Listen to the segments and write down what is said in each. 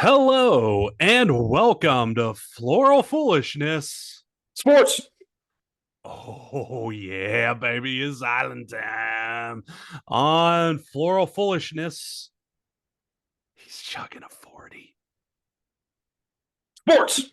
Hello and welcome to Floral Foolishness. Sports. Oh, yeah, baby, it's island time. On Floral Foolishness, he's chugging a 40. Sports.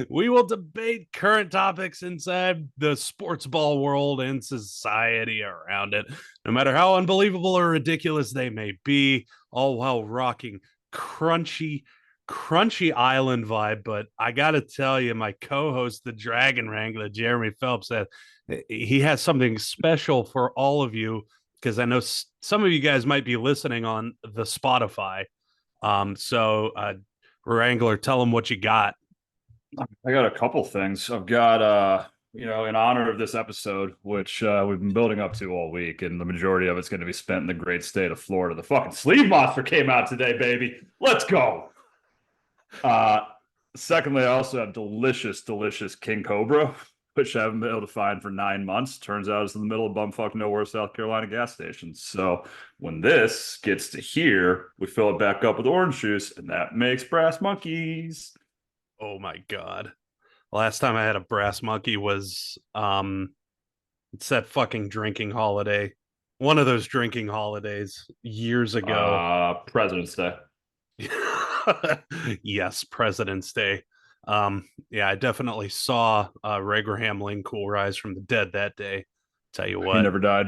We will debate current topics inside the sports ball world and society around it, no matter how unbelievable or ridiculous they may be, all while rocking crunchy, crunchy island vibe. But I got to tell you, my co host, the Dragon Wrangler, Jeremy Phelps, said he has something special for all of you because I know some of you guys might be listening on the Spotify. Wrangler, tell them what you got. I got a couple things. I've got in honor of this episode, which we've been building up to all week, and the majority of it's going to be spent in the great state of Florida. The fucking sleeve monster came out today, baby. Let's go. Uh Secondly, I also have delicious, delicious King Cobra, which I haven't been able to find for 9 months. Turns out it's in the middle of bumfuck nowhere, South Carolina gas stations. So when this gets to here, we fill it back up with orange juice, and that makes brass monkeys. Oh my god. Last time I had a brass monkey was it's that fucking drinking holiday. One of those drinking holidays years ago. President's Day. Yes, President's Day. Yeah, I definitely saw Ragraham Lincoln rise from the dead that day. Tell you He what. never died.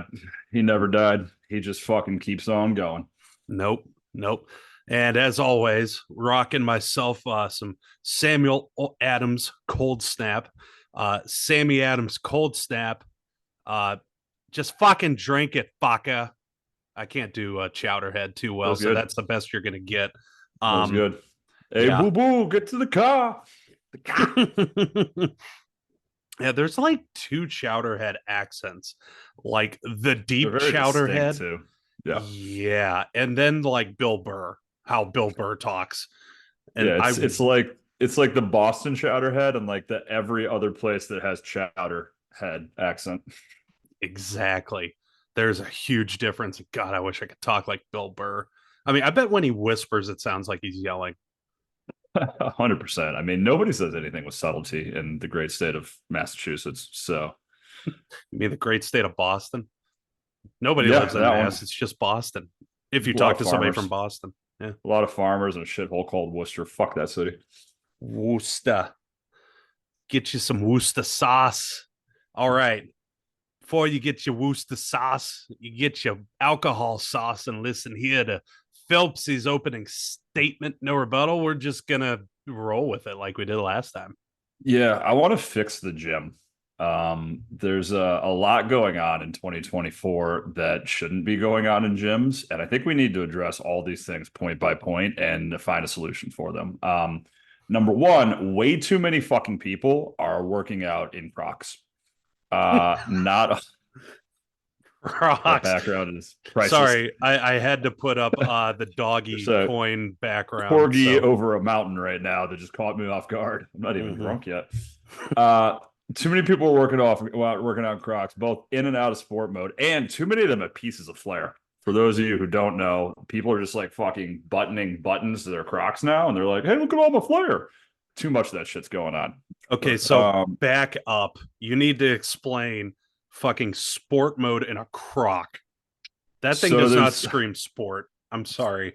He never died. He just fucking keeps on going. Nope, nope. And as always, rocking myself some Samuel Adams Cold Snap. Sammy Adams Cold Snap. Just fucking drink it, fucka. I can't do Chowderhead too well, Feels so good. that's the best you're gonna get. Feels Um, good. Hey, yeah. boo boo, get to the car. The car. Yeah, there's like two Chowderhead accents, like the They're deep very distinct Chowderhead, too. Yeah. yeah, and then like Bill Burr, how Bill Burr talks, and Yeah, I it's like the Boston Chowderhead and like the every other place that has chowder head accent. exactly. There's a huge difference. God, I wish I could talk like Bill Burr. I mean, I bet when he whispers, it sounds like he's yelling. 100%. I mean, nobody says anything with subtlety in the great state of Massachusetts. So, You mean the great state of Boston? Nobody yeah, lives in that one. Mass. It's just Boston. If you A lot talk of to somebody from farmers. Boston, yeah. A lot of farmers and a shithole called Worcester. Fuck that city. Worcester. Get you some Worcester sauce. All right. Before you get your Worcester sauce, you get your alcohol sauce and listen here to Phelps's opening statement. No rebuttal. We're just going to roll with it like we did last time. Yeah, I want to fix the gym. There's a lot going on in 2024 that shouldn't be going on in gyms, and I think we need to address all these things point by point and find a solution for them. Number one, way too many fucking people are working out in Crocs. Not that Rocks. background is priceless. Sorry, I had to put up the There's doggy a coin background. corgi So, over a mountain right now that just caught me off guard. I'm not even mhm. drunk yet. Uh, Too many people are working out Crocs, both in and out of sport mode, and too many of them have pieces of flair. For those of you who don't know, people are just like fucking buttoning buttons to their Crocs now, and they're like, "Hey, look at all my flair." Too much of that shit's going on. Okay, so back up. You need to explain fucking sport mode in a croc. That thing So does not there's scream sport. I'm sorry.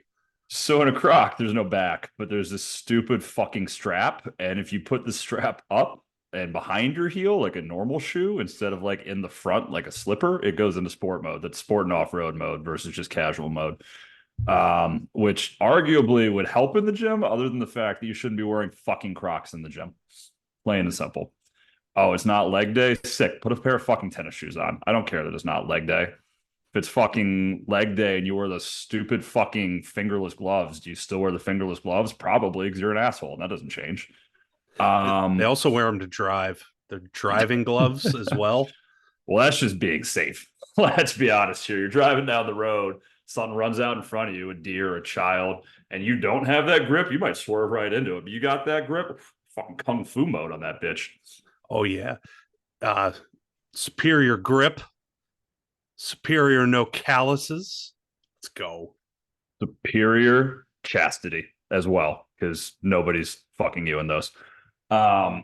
so in a Croc, there's no back, but there's this stupid fucking strap, and if you put the strap up and behind your heel like a normal shoe instead of like in the front like a slipper, it goes into sport mode. That's sport and off-road mode versus just casual mode. Which arguably would help in the gym, other than the fact that you shouldn't be wearing fucking Crocs in the gym. Plain and simple. Oh, it's not leg day? Sick. Put a pair of fucking tennis shoes on. I don't care that it's not leg day. If it's fucking leg day and you wear the stupid fucking fingerless gloves, do you still wear the fingerless gloves? Probably, because you're an asshole and that doesn't change. They Um, also wear them to drive. They're driving gloves as well. well, that's just being safe. Let's be honest here. You're driving down the road, something runs out in front of you, a deer, a child, and you don't have that grip, you might swerve right into it. But you got that grip, fucking kung fu mode on that bitch. Oh yeah. Uh superior grip, superior no calluses. Let's go. Superior chastity as well, because nobody's fucking you in those. All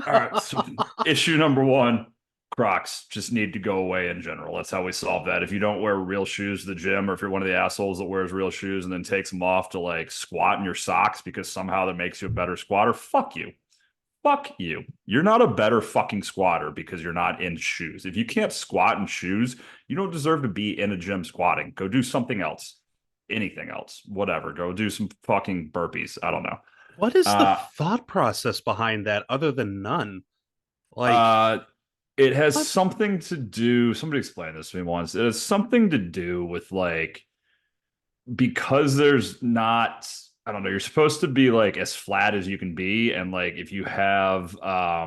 right. So issue number one, Crocs just need to go away in general. That's how we solve that. If you don't wear real shoes to the gym, or if you're one of the assholes that wears real shoes and then takes them off to like squat in your socks because somehow that makes you a better squatter, fuck you. Fuck you. You're not a better fucking squatter because you're not in shoes. If you can't squat in shoes, you don't deserve to be in a gym squatting. Go do something else. Anything else. Whatever. Go do some fucking burpees. I don't know. What is the Uh thought process behind that other than none? Like, uh it has what? something to do, somebody explained this to me once. It has something to do with like, because there's not, I don't know, you're supposed to be like as flat as you can be. And like if you have I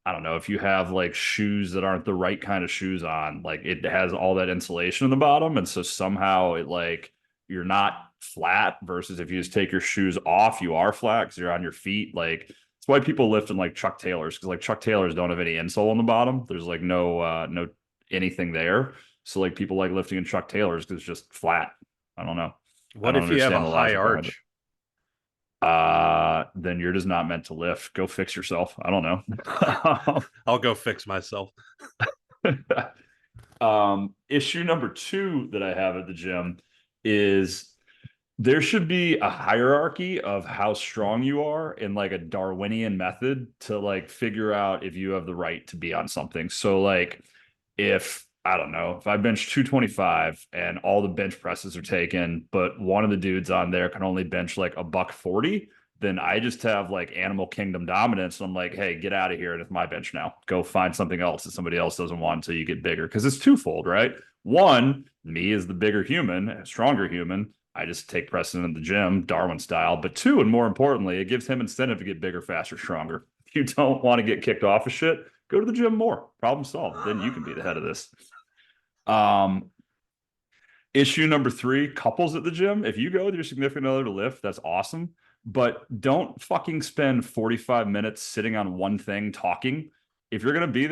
don't know, if you have like shoes that aren't the right kind of shoes on, like it has all that insulation in the bottom. And so somehow it like you're not flat versus if you just take your shoes off, you are flat because you're on your feet. Like that's why people lift in like Chuck Taylors, because like Chuck Taylors don't have any insole on the bottom. There's like no anything there. So like people like lifting in Chuck Taylors because it's just flat. I don't know. I What don't if you have a understand the high logic behind it. arch? Then you're just not meant to lift. Go fix yourself. I don't know. I'll go fix myself. Issue number two that I have at the gym is there should be a hierarchy of how strong you are in like a Darwinian method to like figure out if you have the right to be on something. So like if I don't know, if I bench 225 and all the bench presses are taken, but one of the dudes on there can only bench like a buck 40, then I just have like animal kingdom dominance. And I'm like, hey, get out of here. And it's my bench now. Go find something else that somebody else doesn't want until you get bigger. Cause it's twofold, right? One, me as the bigger human, stronger human. I just take precedent in the gym, Darwin style. But two, and more importantly, it gives him incentive to get bigger, faster, stronger. If you don't want to get kicked off of shit, go to the gym more. Problem solved. Then you can be the head of this. Um, Issue number three, couples at the gym. If you go with your significant other to lift, that's awesome. But don't fucking spend 45 minutes sitting on one thing talking. If you're going to be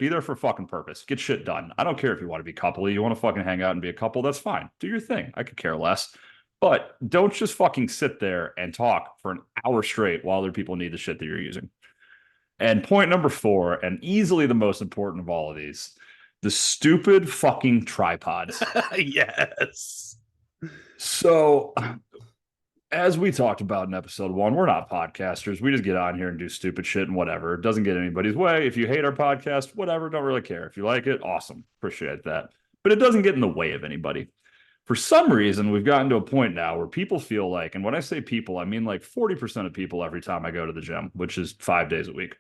there for fucking purpose. Get shit done. I don't care if you want to be coupley. You want to fucking hang out and be a couple, that's fine. Do your thing. I could care less. But don't just fucking sit there and talk for an hour straight while other people need the shit that you're using. And point number four, and easily the most important of all of these, the stupid fucking tripods. Yes. So, as we talked about in episode one, we're not podcasters. We just get on here and do stupid shit and whatever. It doesn't get anybody's way. If you hate our podcast, whatever, don't really care. If you like it, awesome. Appreciate that. But it doesn't get in the way of anybody. For some reason, we've gotten to a point now where people feel like, and when I say people, I mean like 40% of people every time I go to the gym, which is 5 days a week.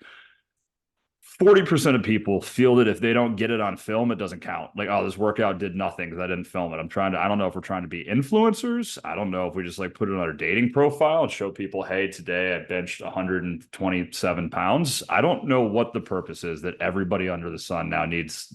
40% of people feel that if they don't get it on film, it doesn't count. Like, oh, this workout did nothing because I didn't film it. I don't know if we're trying to be influencers. I don't know if we just like put it on our dating profile and show people, hey, today I benched 127 pounds. I don't know what the purpose is that everybody under the sun now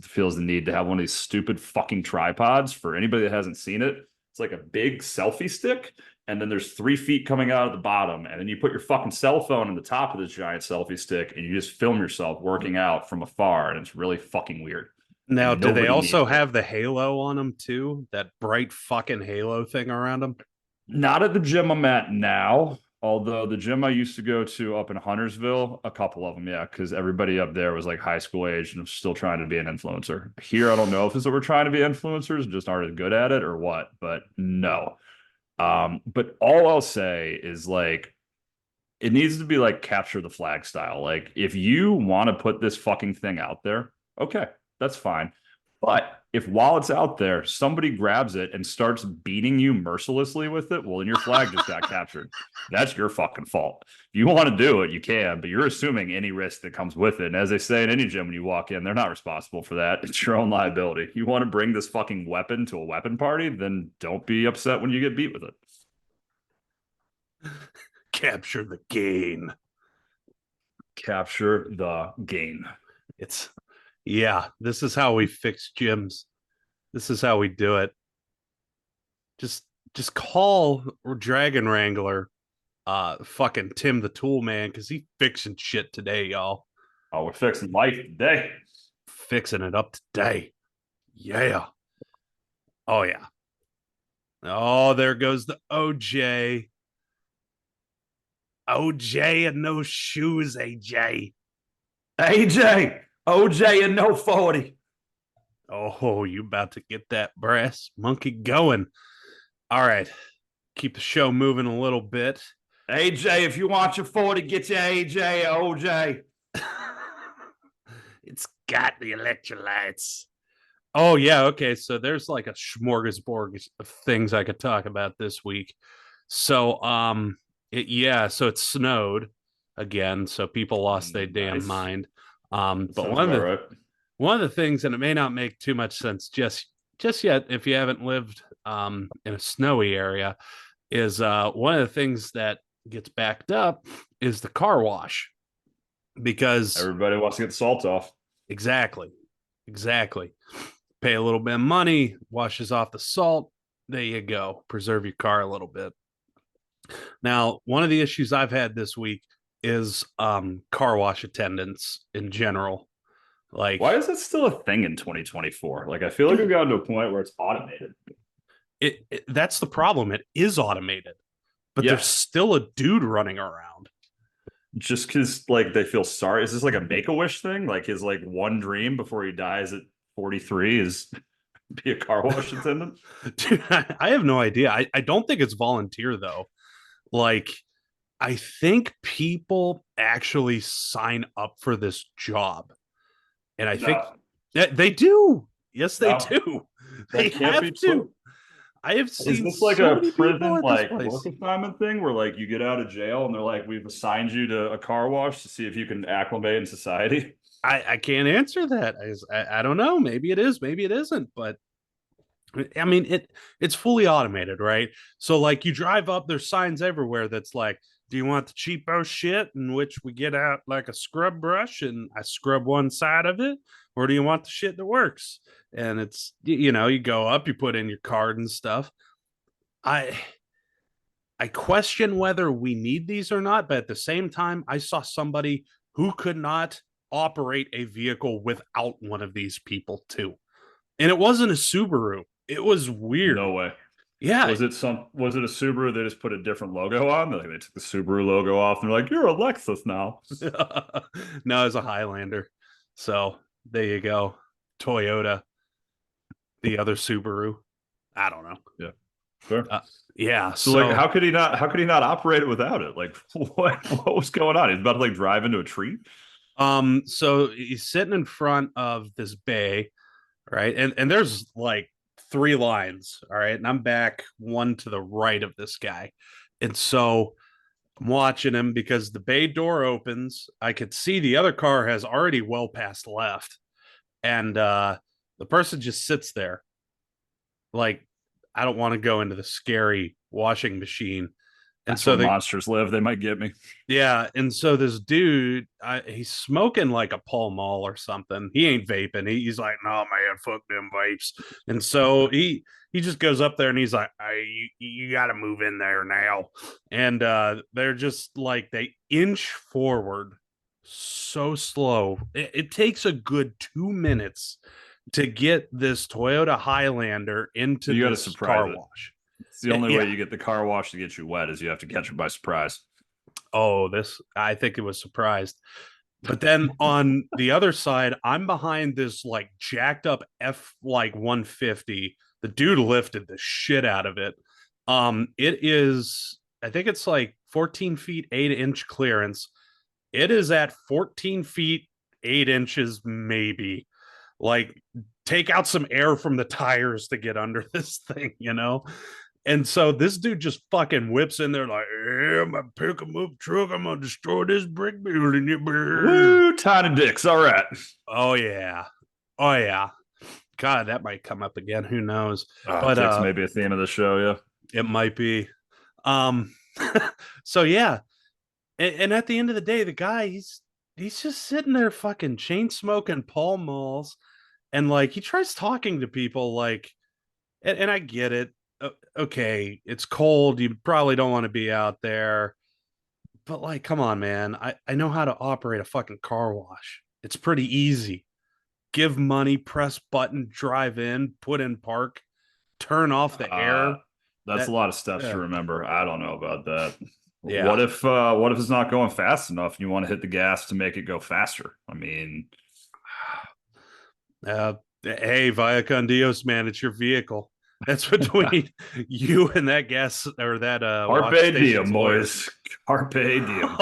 feels the need to have one of these stupid fucking tripods. For anybody that hasn't seen it, it's like a big selfie stick, and then there's 3 feet coming out of the bottom, and then you put your fucking cell phone in the top of this giant selfie stick, and you just film yourself working out from afar, and it's really fucking weird. Now, And do they nobody also needs it. have the halo on them too? That bright fucking halo thing around them? Not at the gym I'm at now, although the gym I used to go to up in Huntersville, a couple of them, yeah, because everybody up there was like high school age and was still trying to be an influencer. Here, I don't know if it's that we're trying to be influencers and just aren't as good at it or what, but no. But all I'll say is like it needs to be like capture the flag style. Like if you want to put this fucking thing out there, okay, that's fine. But if while it's out there, somebody grabs it and starts beating you mercilessly with it, well, then your flag just got captured. That's your fucking fault. If you want to do it, you can, but you're assuming any risk that comes with it. And as they say in any gym when you walk in, they're not responsible for that. It's your own liability. You want to bring this fucking weapon to a weapon party, then don't be upset when you get beat with it. Capture the gain. Capture the gain. It's yeah, this is how we fix gyms. This is how we do it. Just just call Dragon Wrangler fucking Tim the Tool Man because he fixing shit today, y'all. Oh, we're fixing life today. Fixing it up today. Yeah. Oh yeah. Oh, there goes the OJ. OJ and no shoes, AJ. AJ, OJ, and no 40. Oh, you about to get that brass monkey going. All right. Keep the show moving a little bit. AJ, if you want your 40, get your AJ, OJ. It's got the electrolytes. Oh, yeah. Okay. So there's like a smorgasbord of things I could talk about this week. So, so it snowed again. So people lost their damn Nice. mind. That But sounds about right. one of the things, and it may not make too much sense just yet if you haven't lived in a snowy area, is one of the things that gets backed up is the car wash because Everybody wants to get the salt off. exactly, exactly. Pay a little bit of money, washes off the salt. There you go. Preserve your car a little bit. Now, one of the issues I've had this week is car wash attendants in general. Like, Why is that still a thing in 2024? Like, I feel like we've dude, gotten to a point where it's automated. that's the problem. It is automated, but there's Yes. still a dude running around. Just because, like, they feel sorry. Is this like a make a wish thing? Like, his, like, one dream before he dies at 43 is be a car wash attendant? Dude, I have no idea. I don't think it's volunteer though. Like, I think people actually sign up for this job. And I think No, they do. Yes, they no, do. They that can't have be to. true. I have Is seen this like so a many people prison at this like work place. assignment thing where like you get out of jail and they're like, we've assigned you to a car wash to see if you can acclimate in society? I can't answer that. I don't know. Maybe it is, maybe it isn't. But I mean, it's fully automated, right? So like you drive up, there's signs everywhere that's like, do you want the cheapo shit in which we get out like a scrub brush and I scrub one side of it? Or do you want the shit that works? And it's you go up, you put in your card and stuff. I I question whether we need these or not, but at the same time, I saw somebody who could not operate a vehicle without one of these people too. And it wasn't a Subaru. It was weird. No way. Yeah. Was it a Subaru they just put a different logo on? Like they took the Subaru logo off and they're like, you're a Lexus now. No, it's a Highlander. So there you go. Toyota, the other Subaru. I don't know. Yeah. Sure. Uh, yeah. So like So how could he not operate it without it? Like what was going on? He's about to like drive into a tree? so he's sitting in front of this bay, right? And there's like three lines, all right? And I'm back one to the right of this guy. And so I'm watching him because the bay door opens. I could see the other car has already well past left. And the person just sits there. Like, I don't want to go into the scary washing machine. And That's so where they monsters live. They might get me. Yeah, and so this dude, he's smoking like a Pall Mall or something. He ain't vaping. He's like, "No, man, fuck them vapes." And so he just goes up there and he's like, "Hey, you got to move in there now." And they're just like they inch forward so slow. It takes a good 2 minutes to get this Toyota Highlander into You got to this surprise car it. wash. It's the only way Yeah. you get the car wash to get you wet is you have to catch it by surprise. Oh, this I think it was surprised. But then on the other side, I'm behind this like jacked up F like 150. The dude lifted the shit out of it. It is, I think it's like 14 feet 8 inch clearance. It is at 14 feet 8 inches, maybe. Like, take out some air from the tires to get under this thing. And so this dude just fucking whips in there like, yeah, I'm gonna pick him up truck. I'm gonna destroy this brick building. Woo, tiny dicks. All right. Oh yeah. Oh yeah. God, that might come up again. Who knows? But Dicks may be a theme of the show, yeah. it might be. Um so yeah. And at the end of the day, the guy, he's just sitting there fucking chain smoking Pall Malls and like he tries talking to people like and I get it. Okay, it's cold. You probably don't want to be out there. But like, come on, man. I know how to operate a fucking car wash. It's pretty easy. Give money, press button, drive in, put in park, turn off the Uh, air. that's a That lot of steps to yeah. remember. I don't know about that. Yeah. What if it's not going fast enough and you want to hit the gas to make it go faster? I mean, Hey, Via con Dios, man, it's your vehicle. That's between you and that gas or that wash carpe station's diem, lawyer. boys. Carpe diem.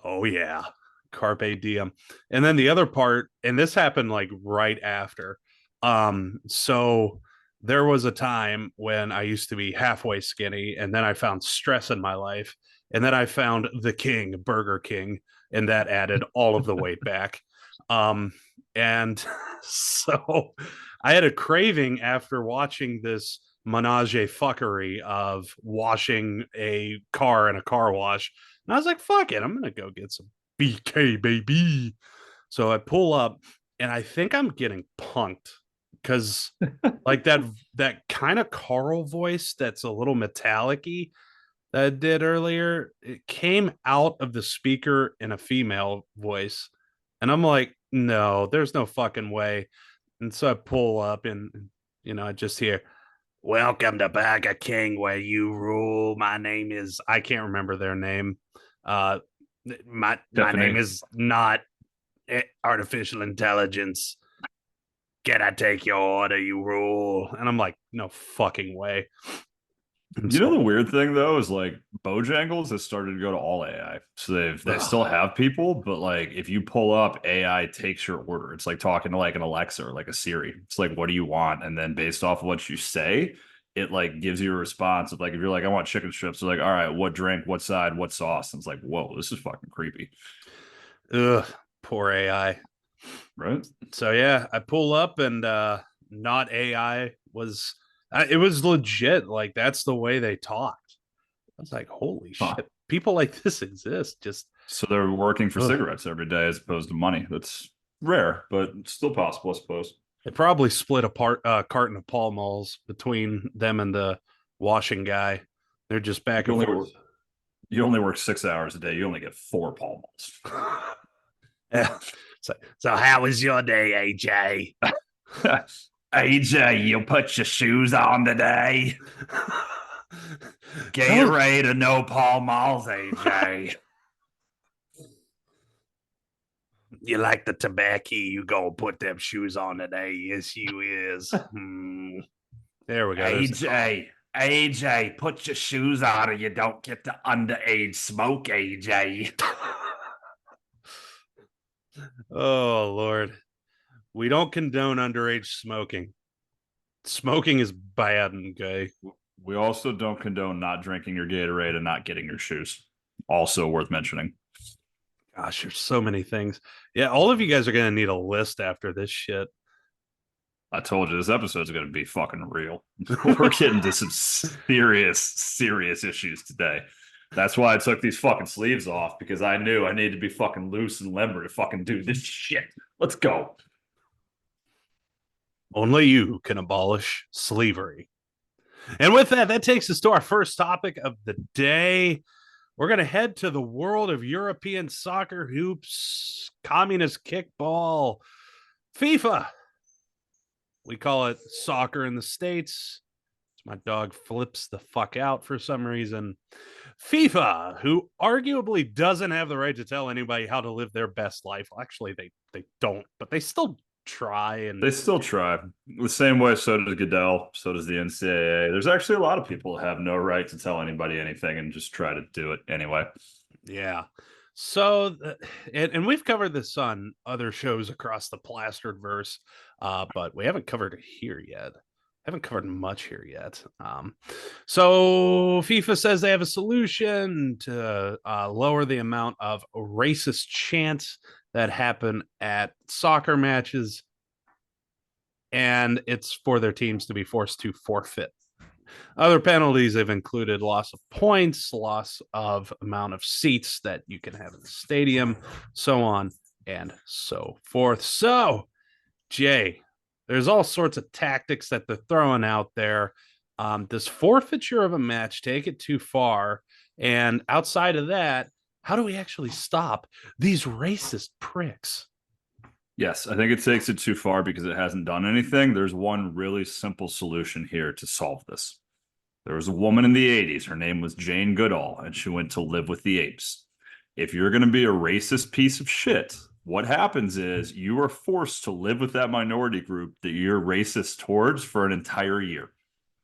Oh yeah, carpe diem. And then the other part, and this happened like right after. So there was a time when I used to be halfway skinny, and then I found stress in my life, and then I found the King, Burger King, and that added all of the weight back. Um, and so I had a craving after watching this menage a fuckery of washing a car in a car wash. And I was like, fuck it, I'm gonna go get some BK baby. So I pull up and I think I'm getting punked because like that kind of Carl voice that's a little metallic-y that I did earlier, it came out of the speaker in a female voice. And I'm like, no, there's no fucking way. And so I pull up and I just hear, welcome to Burger King where you rule. My name is I can't remember their name. Uh my name Tiffany. is not artificial intelligence. Can I take your order, you rule? And I'm like, no fucking way. And You know the so weird thing though is like Bojangles has started to go to all AI. So they still ugh, have people, but like if you pull up, AI takes your order. It's like talking to like an Alexa or like a Siri. It's like, what do you want? And then based off of what you say, it like gives you a response of like if you're like, I want chicken strips, they're like, all right, what drink, what side, what sauce? And it's like, whoa, this is fucking creepy. ugh, poor AI. Right? So yeah, I pull up and not AI was it was legit. Like that's the way they talked. I was like, holy Huh. shit, people like this exist. Just So they're working for ugh. cigarettes every day as opposed to money. That's rare, but still possible, I suppose. They probably split a carton of Pall Malls between them and the washing guy. They're just back You and only forth. you only work 6 hours a day. You only get four Pall Yeah. So how was your day, AJ? Malls. AJ, you put your shoes on today. Tell Gatorade or no Pall Malls, AJ. you like the tobacco, you go put them shoes on today. Yes, you is. There we go. There's AJ, put your shoes on or you don't get the underage smoke, AJ. oh Lord. We don't condone underage smoking. Smoking is bad, okay? We also don't condone not drinking your Gatorade and not getting your shoes. Also worth mentioning. Gosh, there's so many things. Yeah, all of you guys are gonna need a list after this shit. I told you this episode's going to be fucking real. We're getting to some serious issues today. That's why I took these fucking sleeves off because I knew I needed to be fucking loose and limber to fucking do this shit. Let's go. Only you can abolish slavery. And with that, that takes us to our first topic of the day. We're going to head to the world of European soccer hoops, communist kickball, FIFA. We call it soccer in the States. My dog flips the fuck out for some reason. FIFA, who arguably doesn't have the right to tell anybody how to live their best life. Actually, they don't, but they still try and They still try. The same way, so does Goodell, so does the NCAA. There's actually a lot of people who have no right to tell anybody anything and just try to do it anyway. yeah. So, and we've covered this on other shows across the plastered verse, but we haven't covered it here yet. Haven't covered much here yet. So FIFA says they have a solution to lower the amount of racist chants that happen at soccer matches, and it's for their teams to be forced to forfeit. Other penalties have included loss of points, loss of amount of seats that you can have in the stadium, so on and so forth. So, Jay, there's all sorts of tactics that they're throwing out there. Does forfeiture of a match take it too far? And outside of that, how do we actually stop these racist pricks? Yes, I think it takes it too far because it hasn't done anything. There's one really simple solution here to solve this. There was a woman in the 80s. Her name was Jane Goodall, and she went to live with the apes. If you're going to be a racist piece of shit, what happens is you are forced to live with that minority group that you're racist towards for an entire year.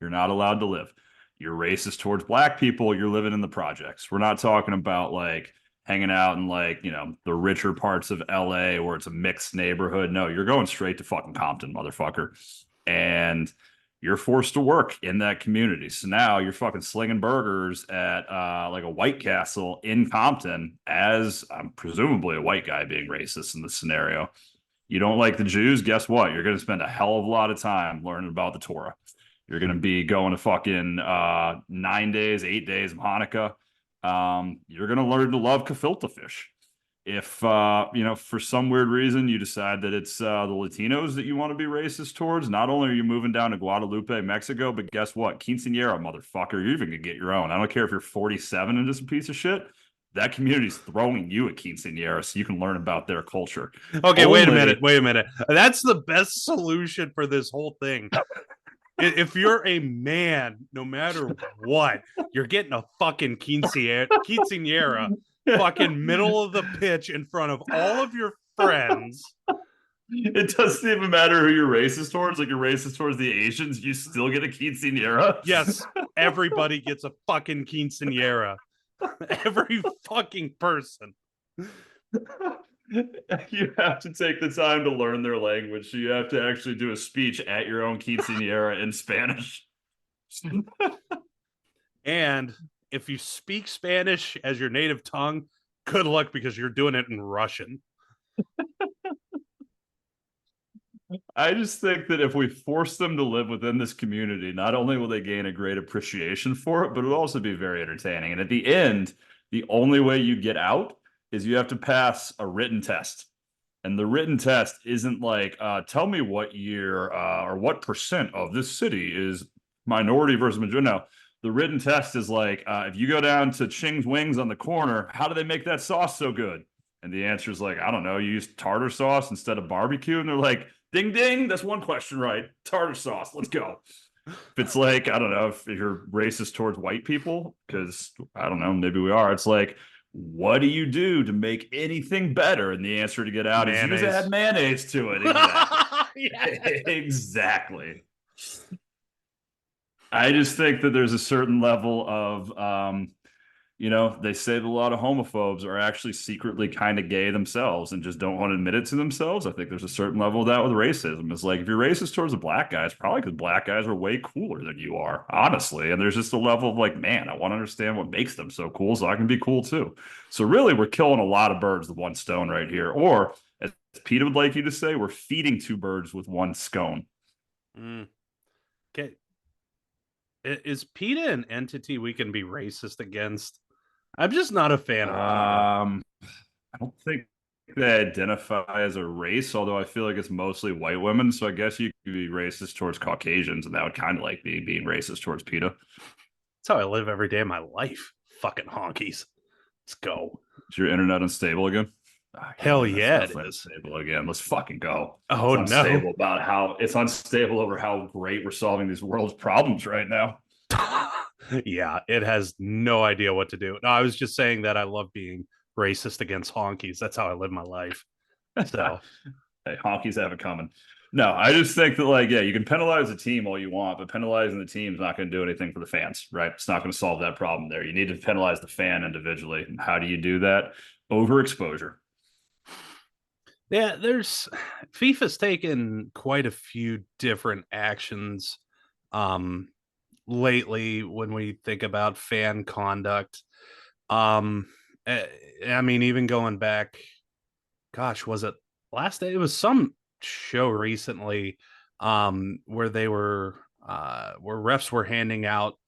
You're not allowed to live. You're racist towards black people, you're living in the projects. We're not talking about like hanging out in like, the richer parts of LA where it's a mixed neighborhood. No, you're going straight to fucking Compton, motherfucker. And you're forced to work in that community. So now you're fucking slinging burgers at like a White Castle in Compton as presumably a white guy being racist in this scenario. You don't like the Jews? Guess what? You're going to spend a hell of a lot of time learning about the Torah. You're going to be going to fucking 9 days, 8 days of Hanukkah. You're going to learn to love gefilte fish. If, for some weird reason you decide that it's the Latinos that you want to be racist towards, not only are you moving down to Guadalupe, Mexico, but guess what? Quinceañera, motherfucker, you're even going to get your own. I don't care if you're 47 and just a piece of shit. That community's throwing you a quinceañera so you can learn about their culture. Okay, wait a minute. That's the best solution for this whole thing. If you're a man, no matter what, you're getting a fucking quinceañera, fucking middle of the pitch in front of all of your friends. It doesn't even matter who you're racist towards. Like, you're racist towards the Asians, you still get a quinceañera. Yes, everybody gets a fucking quinceañera. Every fucking person. You have to take the time to learn their language. So you have to actually do a speech at your own quinceañera in Spanish. And if you speak Spanish as your native tongue, good luck because you're doing it in Russian. I just think that if we force them to live within this community, not only will they gain a great appreciation for it, but it'll also be very entertaining. And at the end, the only way you get out is you have to pass a written test. And the written test isn't like, tell me what year or what percent of this city is minority versus majority. No, the written test is like, if you go down to Ching's Wings on the corner, how do they make that sauce so good? And the answer is like, I don't know, you use tartar sauce instead of barbecue. And they're like, ding, ding, that's one question right. Tartar sauce, let's go. If it's like, I don't know, if you're racist towards white people, because I don't know, maybe we are. It's like, what do you do to make anything better? And the answer to get out is you just add mayonnaise to it. Exactly. Exactly. I just think that there's a certain level of, they say that a lot of homophobes are actually secretly kind of gay themselves and just don't want to admit it to themselves. I think there's a certain level of that with racism. It's like, if you're racist towards a black guy, it's probably because black guys are way cooler than you are, honestly. And there's just a level of like, man, I want to understand what makes them so cool so I can be cool too. So really, we're killing a lot of birds with one stone right here. Or, as Peter would like you to say, we're feeding two birds with one scone. Okay. Is PETA an entity we can be racist against? I'm just not a fan of PETA. I don't think they identify as a race, although I feel like it's mostly white women. So I guess you could be racist towards Caucasians, and that would kind of like be being racist towards PETA. That's how I live every day of my life. Fucking honkies. Let's go. Is your internet unstable again? Hell yeah, it is. Unstable again. Let's fucking go. Oh, it's unstable about how it's unstable over how great we're solving these world's problems right now. Yeah, it has no idea what to do. No, I was just saying that I love being racist against honkies. That's how I live my life. So, hey, honkies have it coming. No, I just think that, like, yeah, you can penalize the team all you want, but penalizing the team is not going to do anything for the fans, right? It's not going to solve that problem there. You need to penalize the fan individually. And how do you do that? Overexposure. Yeah, FIFA's taken quite a few different actions lately when we think about fan conduct. I mean, even going back, gosh, was it last day? It was some show recently where they were where refs were handing out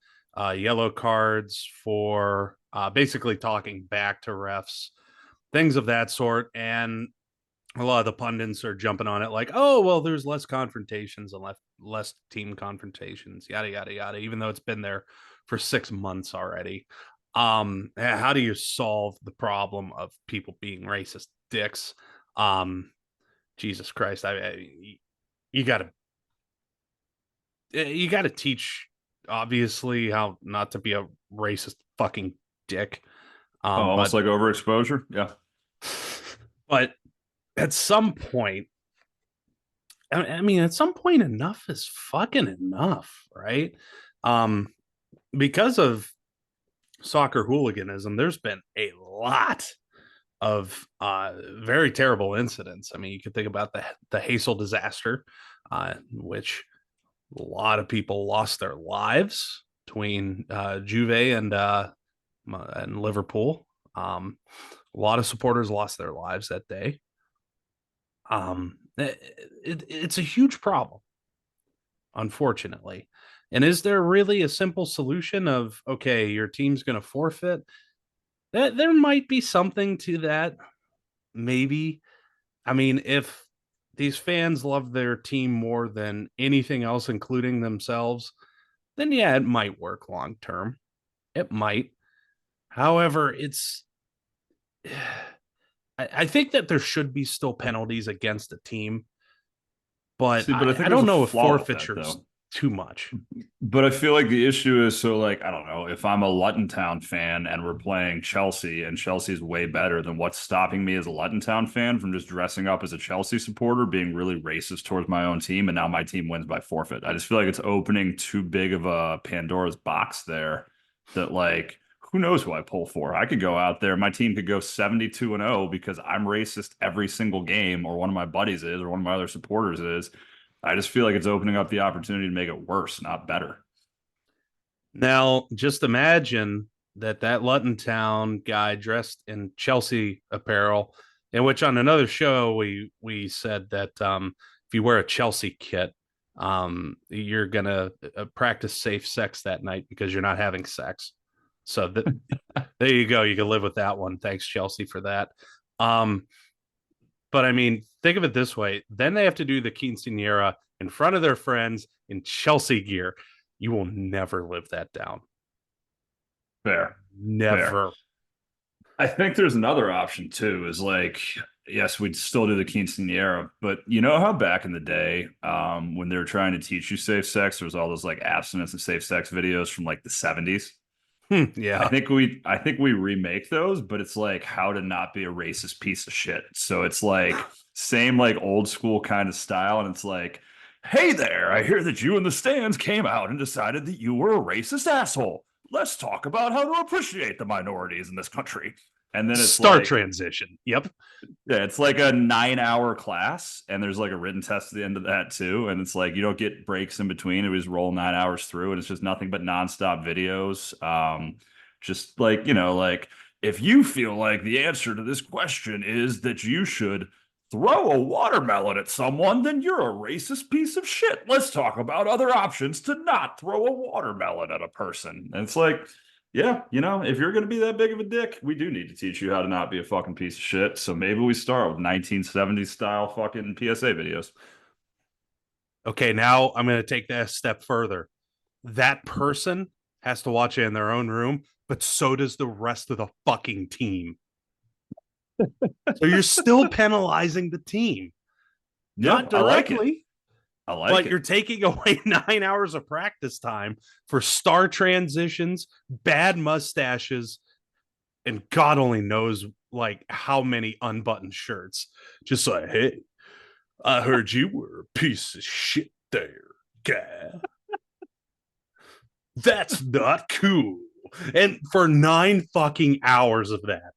yellow cards for basically talking back to refs, things of that sort. And a lot of the pundits are jumping on it like, oh, well, there's less confrontations and less team confrontations, yada, yada, yada, even though it's been there for 6 months already. How do you solve the problem of people being racist dicks? Jesus Christ. You gotta teach obviously how not to be a racist fucking dick. Oh, almost But like overexposure. Yeah. but at some point, I mean, at some point, enough is fucking enough, right? Um, because of soccer hooliganism, there's been a lot of very terrible incidents. I mean, you could think about the Hazel disaster, which a lot of people lost their lives between Juve and Liverpool. A lot of supporters lost their lives that day. It's a huge problem, unfortunately. And is there really a simple solution of okay, your team's going to forfeit? That there might be something to that, maybe. I mean, if these fans love their team more than anything else, including themselves, then yeah, it might work long term. It might. However, it's I think that there should be still penalties against a team, but See, but I think I there's don't a know if flaw with that forfeiture's though. too much. But I feel like the issue is so like I don't know if I'm a Luton Town fan and we're playing Chelsea and Chelsea's way better, than what's stopping me as a Luton Town fan from just dressing up as a Chelsea supporter, being really racist towards my own team, and now my team wins by forfeit. I just feel like it's opening too big of a Pandora's box there. That like who knows who I pull for? I could go out there, my team could go 72-0 because I'm racist every single game, or one of my buddies is, or one of my other supporters is. I just feel like it's opening up the opportunity to make it worse, not better. Now, just imagine that Luton Town guy dressed in Chelsea apparel, in which on another show we said that if you wear a Chelsea kit, you're gonna practice safe sex that night because you're not having sex. So there you go. You can live with that one. Thanks, Chelsea, for that. Um, but I mean, think of it this way: then they have to do the quinceanera in front of their friends in Chelsea gear. You will never live that down. Fair, fair. Never. I think there's another option too, is like, yes, we'd still do the quinceanera, but you know how back in the day, when they were trying to teach you safe sex, there was all those like abstinence and safe sex videos from like the 70s. Yeah. I think we remake those, but it's like how to not be a racist piece of shit. So it's like same like old school kind of style, and it's like, hey there, I hear that you in the stands came out and decided that you were a racist asshole. Let's talk about how to appreciate the minorities in this country. And then it's Star like, transition. Yep. yeah, it's like a 9 hour class, and there's like a written test at the end of that too. And it's like you don't get breaks in between. It was roll 9 hours through, and it's just nothing but nonstop videos. Just like, like if you feel like the answer to this question is that you should throw a watermelon at someone, then you're a racist piece of shit. Let's talk about other options to not throw a watermelon at a person. And it's like, yeah, if you're going to be that big of a dick, we do need to teach you how to not be a fucking piece of shit. So maybe we start with 1970s style fucking PSA videos. Okay, now I'm going to take that a step further. That person has to watch it in their own room, but so does the rest of the fucking team. So you're still penalizing the team, Yeah, not I like it. directly, I like but you're it. taking away 9 hours of practice time for star transitions, bad mustaches, and God only knows like how many unbuttoned shirts. Just like, hey, I heard you were a piece of shit there, guy. That's not cool. And for 9 fucking hours of that.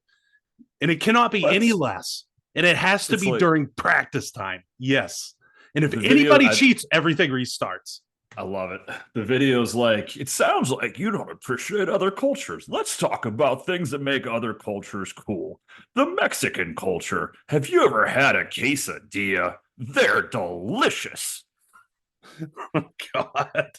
And it cannot be any Let's, less. And it has to it's be like during practice time. Yes. And if the video. anybody cheats, everything restarts. I love it. The video's like, it sounds like you don't appreciate other cultures. Let's talk about things that make other cultures cool. The Mexican culture. Have you ever had a quesadilla? They're delicious. Oh, God.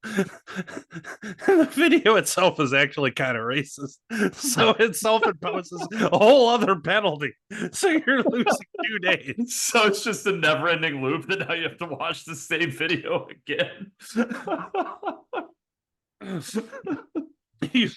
The video itself is actually kind of racist. So it self imposes a whole other penalty. So you're losing 2 days. So it's just a never ending loop that now you have to watch the same video again. You,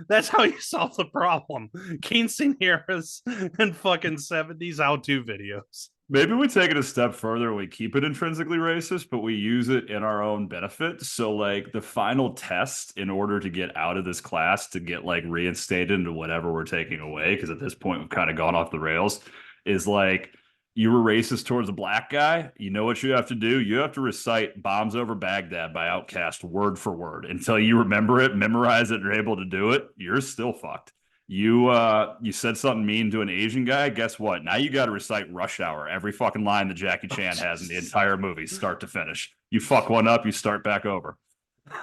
that's how you solve the problem. Quinceañeras and fucking 70s how to videos. Maybe we take it a step further. We keep it intrinsically racist, but we use it in our own benefit. So, like, the final test in order to get out of this class, to get like reinstated into whatever we're taking away, because at this point we've kind of gone off the rails, is like, you were racist towards a black guy. You know what you have to do? You have to recite Bombs Over Baghdad by Outkast word for word until you remember it, memorize it, and are able to do it. You're still fucked. You said something mean to an Asian guy. Guess what? Now you got to recite Rush Hour, every fucking line that Jackie Chan has in the entire movie, start to finish. You fuck one up, you start back over.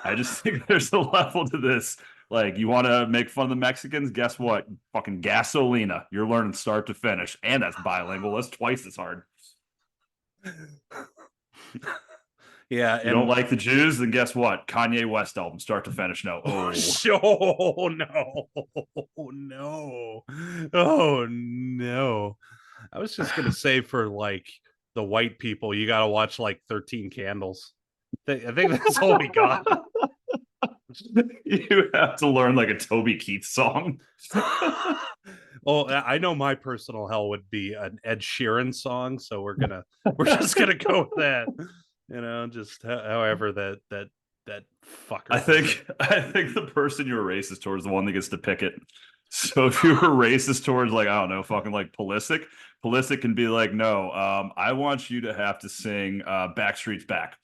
I just think there's a level to this. Like, you want to make fun of the Mexicans? Guess what? Fucking gasolina. You're learning start to finish, and that's bilingual. That's twice as hard. Yeah, You don't like the Jews? Then guess what? Kanye West album, start to finish. No. Oh, oh no, no, oh no. I was just gonna say for like the white people, you gotta watch like 13 Candles. I think that's all we got. You have to learn like a Toby Keith song. Well, I know my personal hell would be an Ed Sheeran song, so we're just gonna go with that. Just however that fucker. I think the person you were racist towards is the one that gets to pick it. So if you were racist towards, like, I don't know, fucking like Pulisic can be like, no, I want you to have to sing Backstreet's Back.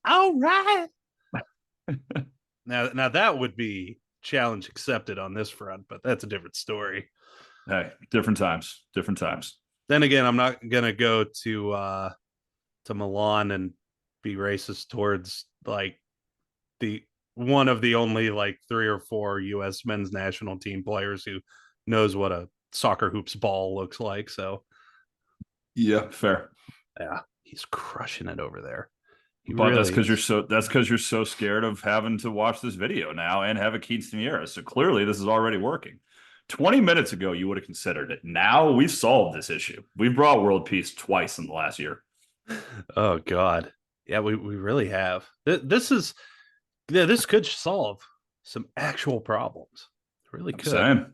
All right. Now that would be challenge accepted on this front, but that's a different story. Hey, different times. Then again, I'm not gonna go to Milan and be racist towards like the one of the only like 3 or 4 U.S. men's national team players who knows what a soccer hoops ball looks like. So Yeah, fair. yeah, he's crushing it over there. But really that's because you're so scared of having to watch this video now and have a quinceanera. So clearly this is already working. 20 minutes ago, you would have considered it. Now we've solved this issue. We've brought world peace twice in the last year. Oh God. Yeah, we really have. This could solve some actual problems. It really could. Same.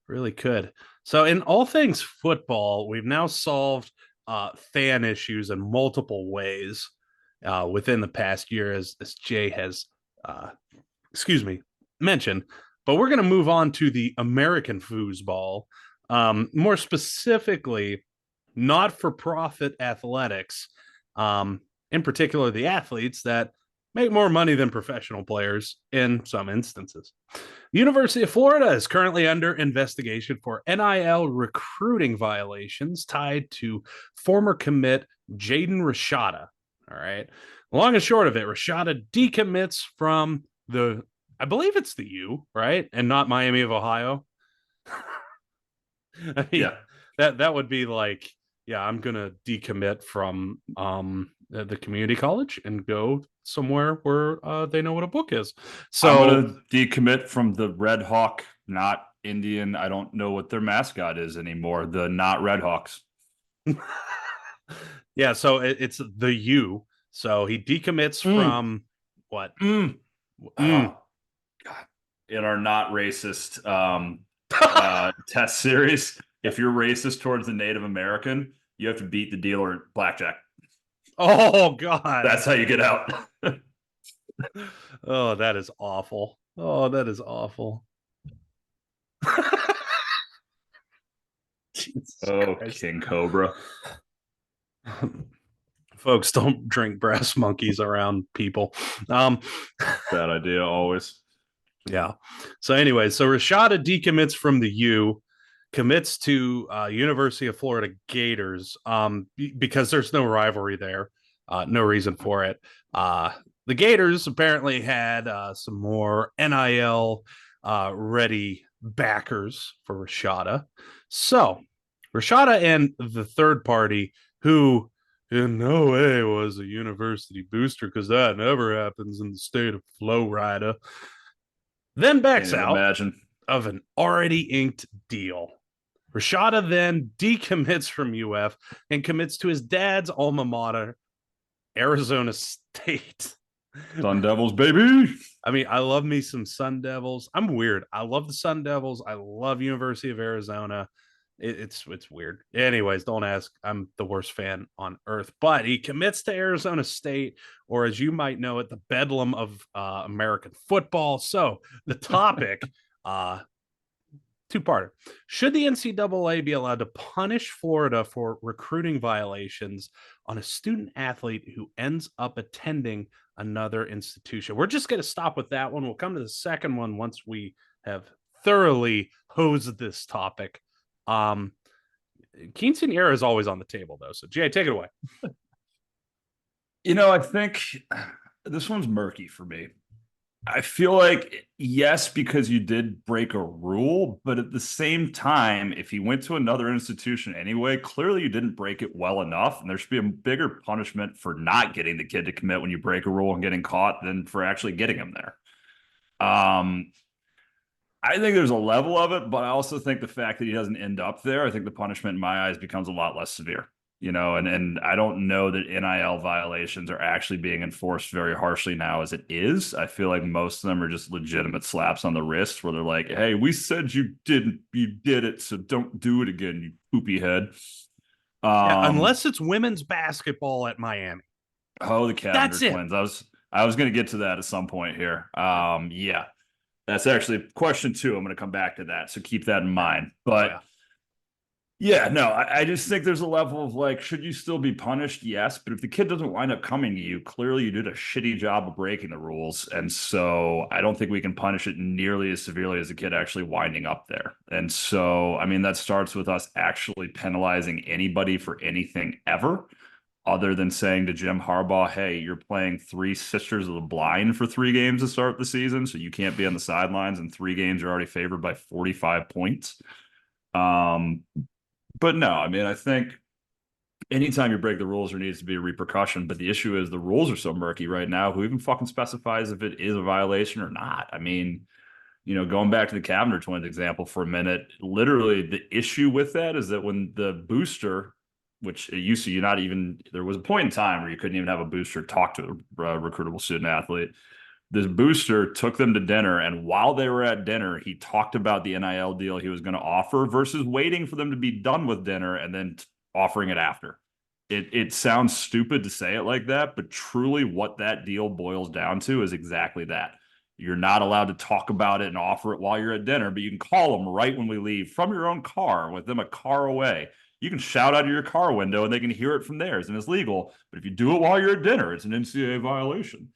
Really could. So in all things football, we've now solved fan issues in multiple ways within the past year, as Jay has, mentioned. But we're going to move on to the American foosball, more specifically, not-for-profit athletics, in particular the athletes that make more money than professional players in some instances. The University of Florida is currently under investigation for NIL recruiting violations tied to former commit Jaden Rashada. All right. Long and short of it, Rashada decommits from I believe it's the U, right? And not Miami of Ohio. I mean, yeah. That would be like, yeah, I'm going to decommit from the community college and go somewhere where they know what a book is. So I'm going to decommit from the Red Hawk, not Indian. I don't know what their mascot is anymore. The not Red Hawks. Yeah, so it's the U. So he decommits from what? Oh, God. In our not racist test series, if you're racist towards the Native American, you have to beat the dealer at blackjack. Oh God. That's how you get out. Oh, that is awful. Oh, that is awful. Oh, Christ. King Cobra. Folks, don't drink brass monkeys around people. Bad idea, always. Yeah. So anyway, so Rashada decommits from the U, commits to University of Florida Gators because there's no rivalry there. No reason for it. The Gators apparently had some more NIL ready backers for Rashada. So Rashada and the third party, who in no way was a university booster, because that never happens in the state of Florida, then backs out of an already inked deal. Rashada then decommits from UF and commits to his dad's alma mater, Arizona State. Sun Devils, baby. I mean, I love me some Sun Devils. I'm weird. I love the Sun Devils. I love University of Arizona. It's weird. Anyways, don't ask. I'm the worst fan on earth. But he commits to Arizona State, or as you might know it, the bedlam of American football. So the topic, two-parter: should the NCAA be allowed to punish Florida for recruiting violations on a student athlete who ends up attending another institution? We're just going to stop with that one. We'll come to the second one once we have thoroughly hosed this topic. Quinceanera is always on the table, though. So, Jay, take it away. I think this one's murky for me. I feel like, yes, because you did break a rule, but at the same time, if he went to another institution anyway, clearly you didn't break it well enough. And there should be a bigger punishment for not getting the kid to commit when you break a rule and getting caught than for actually getting him there. I think there's a level of it, but I also think the fact that he doesn't end up there, I think the punishment in my eyes becomes a lot less severe. And I don't know that NIL violations are actually being enforced very harshly now as it is. I feel like most of them are just legitimate slaps on the wrist where they're like, hey, we said you did it, so don't do it again, you poopy head. Yeah, unless it's women's basketball at Miami. Oh, the Cavender twins. I was going to get to that at some point here. Yeah. That's actually question 2. I'm going to come back to that, so keep that in mind. But I just think there's a level of like, should you still be punished? Yes, but if the kid doesn't wind up coming to you, clearly you did a shitty job of breaking the rules, and so I don't think we can punish it nearly as severely as the kid actually winding up there. And so, I mean, that starts with us actually penalizing anybody for anything ever, other than saying to Jim Harbaugh, hey, you're playing 3 Sisters of the Blind for 3 games to start the season, so you can't be on the sidelines, and 3 games you're already favored by 45 points. But no, I mean, I think anytime you break the rules, there needs to be a repercussion. But the issue is the rules are so murky right now. Who even fucking specifies if it is a violation or not? I mean, going back to the Cavender twins example for a minute, literally the issue with that is that when the booster, which it used to, there was a point in time where you couldn't even have a booster talk to a recruitable student athlete. This booster took them to dinner, and while they were at dinner, he talked about the NIL deal he was going to offer versus waiting for them to be done with dinner and then offering it after. It sounds stupid to say it like that, but truly what that deal boils down to is exactly that. You're not allowed to talk about it and offer it while you're at dinner, but you can call them right when we leave from your own car with them a car away. You can shout out of your car window and they can hear it from theirs, and it's legal. But if you do it while you're at dinner, it's an NCAA violation.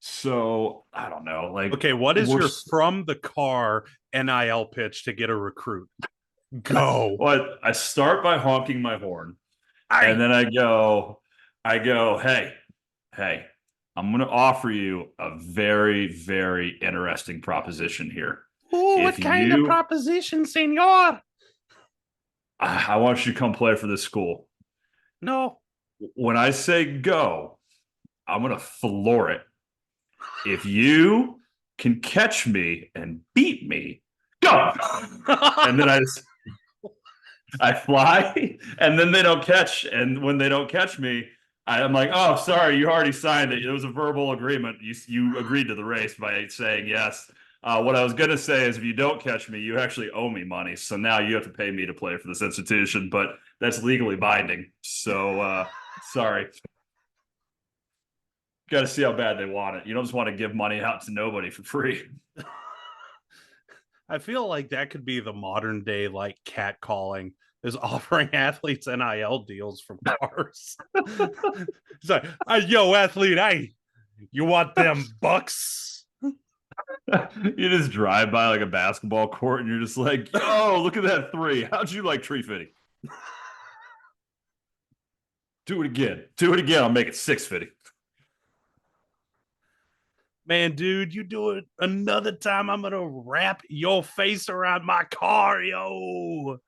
So I don't know. Like, okay, what is your from the car NIL pitch to get a recruit? Go. Well, I start by honking my horn, and then I go, hey, I'm going to offer you a very, very interesting proposition here. Oh, what kind of proposition, senor? I want you to come play for this school. No. When I say go, I'm going to floor it. If you can catch me and beat me, go. And then I fly, and then they don't catch. And when they don't catch me, I'm like, oh, sorry, you already signed it. It was a verbal agreement. You agreed to the race by saying yes. What I was going to say is if you don't catch me, you actually owe me money. So now you have to pay me to play for this institution, but that's legally binding. So sorry. Got to see how bad they want it. You don't just want to give money out to nobody for free. I feel like that could be the modern day like catcalling, is offering athletes NIL deals from cars. It's like, yo, athlete, hey, you want them bucks? You just drive by like a basketball court and you're just like, yo, look at that 3. How'd you like tree fitting? Do it again. I'll make it 650. Man, dude, you do it another time, I'm gonna wrap your face around my car, yo.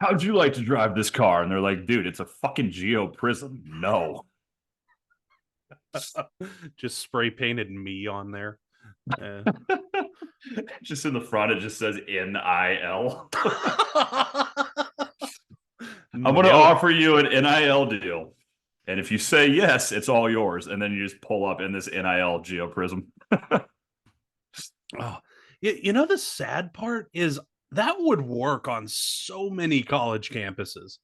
How'd you like to drive this car? And they're like, dude, it's a fucking Geo Prism. No. Just spray painted me on there. Just in the front, it just says NIL. I'm going to offer you an NIL deal. And if you say yes, it's all yours. And then you just pull up in this NIL Geo Prism. Oh, the sad part is that would work on so many college campuses.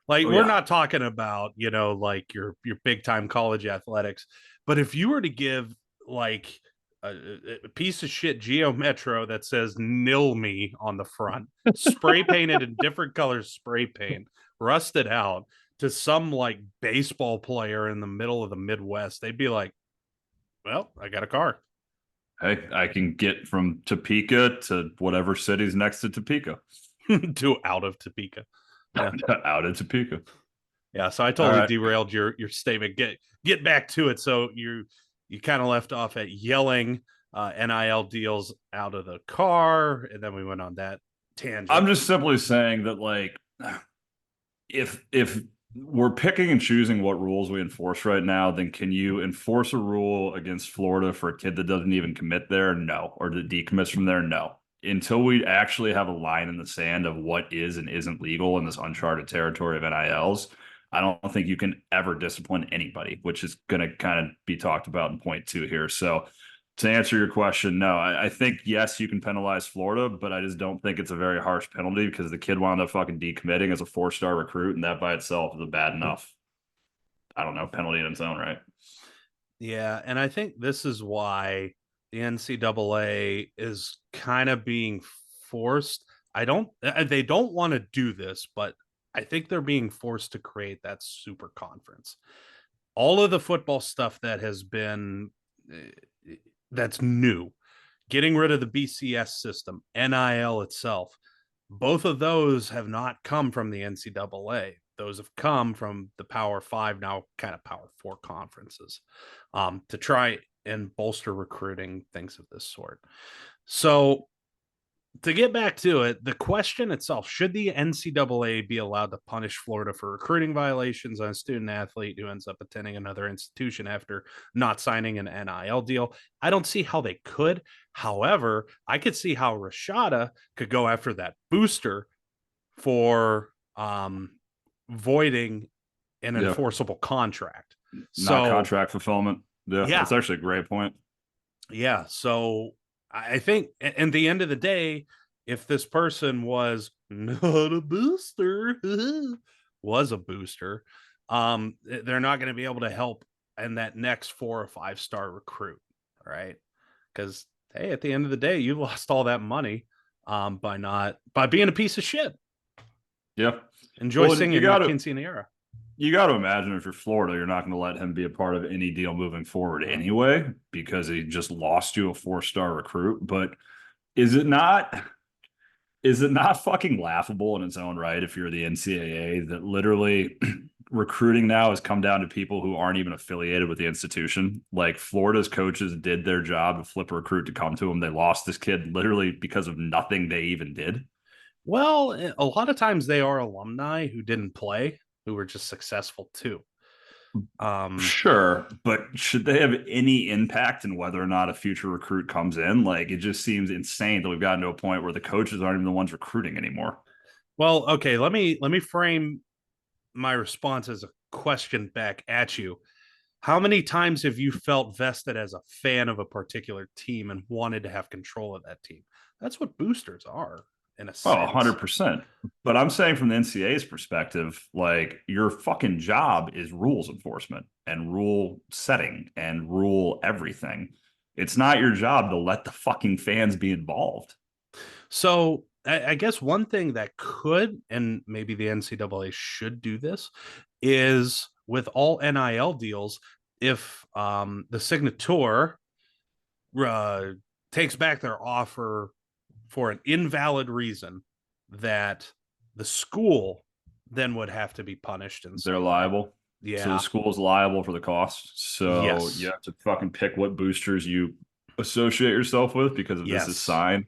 Like, Oh we're yeah. not talking about, like your big time college athletics, but if you were to give like a piece of shit Geo Metro that says "nil me" on the front, spray painted in different colors, spray paint, rusted out, to some like baseball player in the middle of the Midwest, they'd be like, "Well, I got a car." Hey, I can get from Topeka to whatever city's next to Topeka. To out of Topeka. Yeah. Out of Topeka. Yeah, so I All totally right. derailed your statement. Get back to it. So you kind of left off at yelling NIL deals out of the car, and then we went on that I'm tangent. just simply saying that, like, if we're picking and choosing what rules we enforce right now, then can you enforce a rule against Florida for a kid that doesn't even commit there? No. Or that decommits from there? No. Until we actually have a line in the sand of what is and isn't legal in this uncharted territory of NILs, I don't think you can ever discipline anybody, which is going to kind of be talked about in point two here. So to answer your question, no, I think yes, you can penalize Florida, but I just don't think it's a very harsh penalty because the kid wound up fucking decommitting as a 4-star recruit, and that by itself is a bad enough, I don't know, penalty in its own right. Yeah, and I think this is why the NCAA is kind of being forced. I don't They don't want to do this, but I think they're being forced to create that super conference. All of the football stuff that has been that's new, getting rid of the BCS system, NIL itself, both of those have not come from the NCAA. Those have come from the Power Five, now kind of Power Four conferences, to try and bolster recruiting, things of this sort. So to get back to it, the question itself, should the NCAA be allowed to punish Florida for recruiting violations on a student athlete who ends up attending another institution after not signing an NIL deal? I don't see how they could. However, I could see how Rashada could go after that booster for voiding an Yeah, enforceable contract. not So, contract fulfillment. Yeah, that's yeah, actually a great point. yeah. So I think at the end of the day, if this person was not a booster, was a booster, they're not going to be able to help in that next 4 or 5 star recruit, right? Because hey, at the end of the day, you lost all that money by being a piece of shit. Yeah. Enjoy Well, you singing your got to quinceanera. you got to imagine if you're Florida, you're not going to let him be a part of any deal moving forward anyway because he just lost you a 4-star recruit. But is it not? Is it not fucking laughable in its own right if you're the NCAA that literally recruiting now has come down to people who aren't even affiliated with the institution? Like Florida's coaches did their job to flip a recruit to come to them. They lost this kid literally because of nothing they even did. Well, a lot of times they are alumni who didn't play, who were just successful too. Um, Sure, but should they have any impact in whether or not a future recruit comes in? Like, it just seems insane that we've gotten to a point where the coaches aren't even the ones recruiting anymore. well, okay, let me frame my response as a question back at you. How many times have you felt vested as a fan of a particular team and wanted to have control of that team? That's what boosters are, in a Oh, sense. 100%. But I'm saying from the NCAA's perspective, like your fucking job is rules enforcement and rule setting and rule everything. It's not your job to let the fucking fans be involved. So I guess one thing that could, and maybe the NCAA should do this, is with all NIL deals, if the signature uh, takes back their offer for an invalid reason, that the school then would have to be punished in They're some way. liable. So the Yeah. school's liable for the cost. So you Yes. have to fucking pick what boosters you associate yourself with because if this is Yes. signed,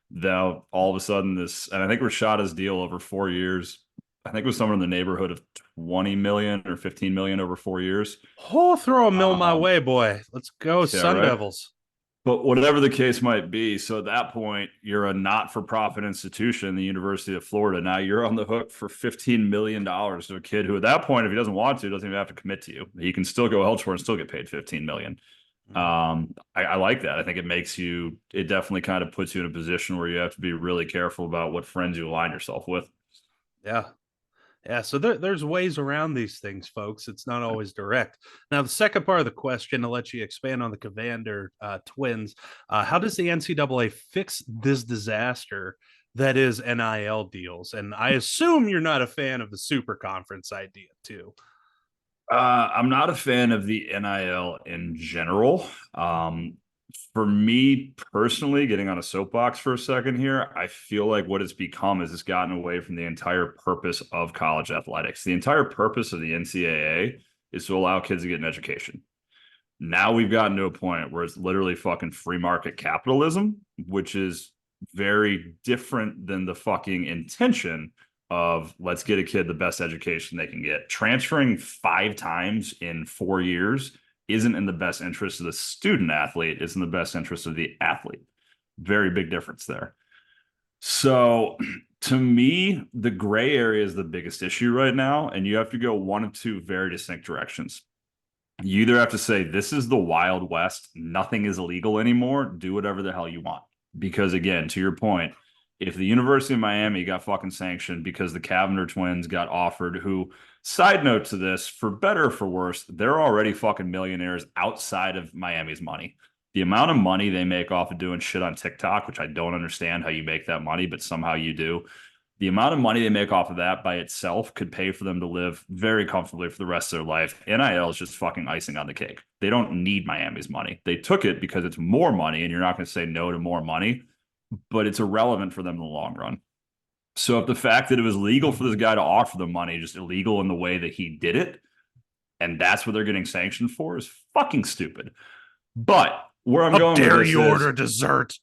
now all of a sudden this, and I think Rashada's deal over 4 years, I think it was somewhere in the neighborhood of 20 million or 15 million over 4 years. Oh, throw a mill my Um, way, boy. Let's go, yeah, Sun right. Devils. But whatever the case might be, so at that point, you're a not-for-profit institution, the University of Florida. Now you're on the hook for $15 million to a kid who, at that point, if he doesn't want to, doesn't even have to commit to you. He can still go elsewhere and still get paid $15 million. I like that. I think it definitely kind of puts you in a position where you have to be really careful about what friends you align yourself with. Yeah. Yeah, so there's ways around these things, folks. It's not always direct. Now, the second part of the question, to let you expand on the Cavander twins, how does the NCAA fix this disaster that is NIL deals? And I assume you're not a fan of the super conference idea, too. I'm not a fan of the NIL in general. For me personally, getting on a soapbox for a second here, I feel like what it's become is it's gotten away from the entire purpose of college athletics. The entire purpose of the NCAA is to allow kids to get an education. Now we've gotten to a point where it's literally fucking free market capitalism, which is very different than the fucking intention of let's get a kid the best education they can get. Transferring 5 times in 4 years isn't in the best interest of the student athlete, it's in the best interest of the athlete. Very big difference there. So to me, the gray area is the biggest issue right now, and you have to go one of two very distinct directions. You either have to say, this is the Wild West, nothing is illegal anymore, do whatever the hell you want. Because again, to your point, if the University of Miami got fucking sanctioned because the Cavender twins got offered, who, side note to this, for better or for worse, they're already fucking millionaires outside of Miami's money. The amount of money they make off of doing shit on TikTok, which I don't understand how you make that money, but somehow you do. The amount of money they make off of that by itself could pay for them to live very comfortably for the rest of their life. NIL is just fucking icing on the cake. They don't need Miami's money. They took it because it's more money, and you're not going to say no to more money, but it's irrelevant for them in the long run. So if the fact that it was legal for this guy to offer the money, just illegal in the way that he did it, and that's what they're getting sanctioned for, is fucking stupid. But where I'm How going dare with this you is, order dessert?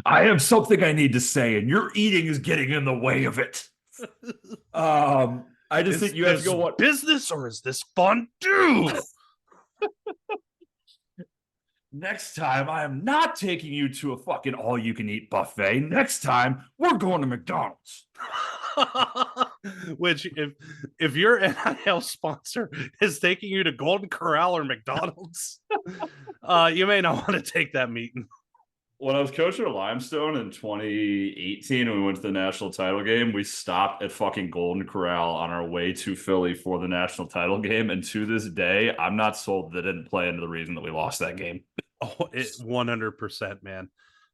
I have something I need to say, and your eating is getting in the way of it. I just think you have to go what business or is this fondue? Next time I am not taking you to a fucking all-you-can-eat buffet. Next time we're going to McDonald's. Which, if your NIL sponsor is taking you to Golden Corral or McDonald's, you may not want to take that meeting. When I was coaching at Limestone in 2018 and we went to the national title game, we stopped at fucking Golden Corral on our way to Philly for the national title game. And to this day, I'm not sold that it didn't play into the reason that we lost that game. Oh, 100%, man.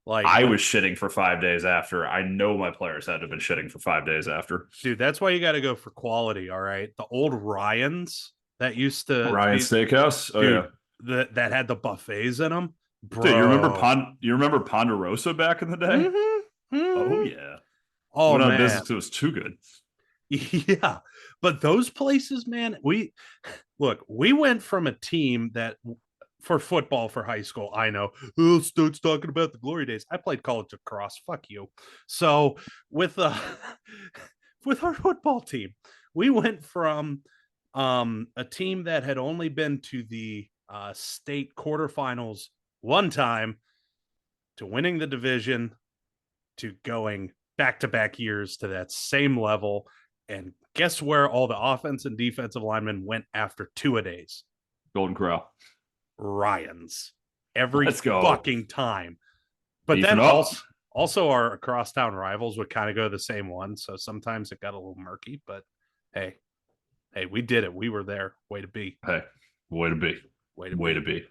Like, I was shitting for 5 days after. I know my players had to have been shitting for 5 days after. Dude, that's why you got to go for quality. All right. The old Ryan's that used to Ryan Steakhouse. Oh, dude, yeah. that had the buffets in them. Bro. Dude, you remember Ponderosa back in the day? Mm-hmm. Mm-hmm. Oh yeah. Oh, went out man. of business. It was too good. Yeah, but those places, man, we went from a team that for football for high school, I know, oh, Stone's talking about the glory days. I played college lacrosse. Fuck you. So with with our football team, we went from a team that had only been to the state quarterfinals one time to winning the division to going back-to-back years to that same level. And guess where all the offense and defensive linemen went after 2-a-days? Golden Corral. Ryan's. Every Let's go. fucking time. But Beefing then up. also our across-town rivals would kind of go the same one. So sometimes it got a little murky. But hey, we did it. We were there. Way to be. Hey, way to be. Way to be.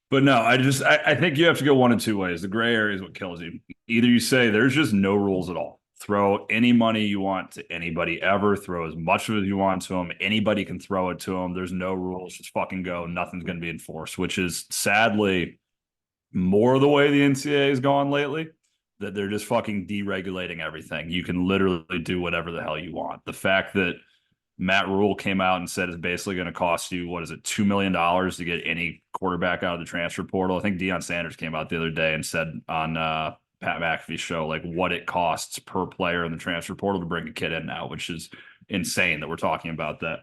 But no, I think you have to go one of two ways. The gray area is what kills you. Either you say there's just no rules at all. Throw any money you want to anybody ever. Throw as much of it as you want to them. Anybody can throw it to them. There's no rules. Just fucking go. Nothing's going to be enforced, which is sadly more the way the NCAA has gone lately, that they're just fucking deregulating everything. You can literally do whatever the hell you want. The fact that Matt Rule came out and said it's basically going to cost you, what is it, $2 million to get any quarterback out of the transfer portal. I think Deion Sanders came out the other day and said on Pat McAfee's show, like, what it costs per player in the transfer portal to bring a kid in now, which is insane that we're talking about that.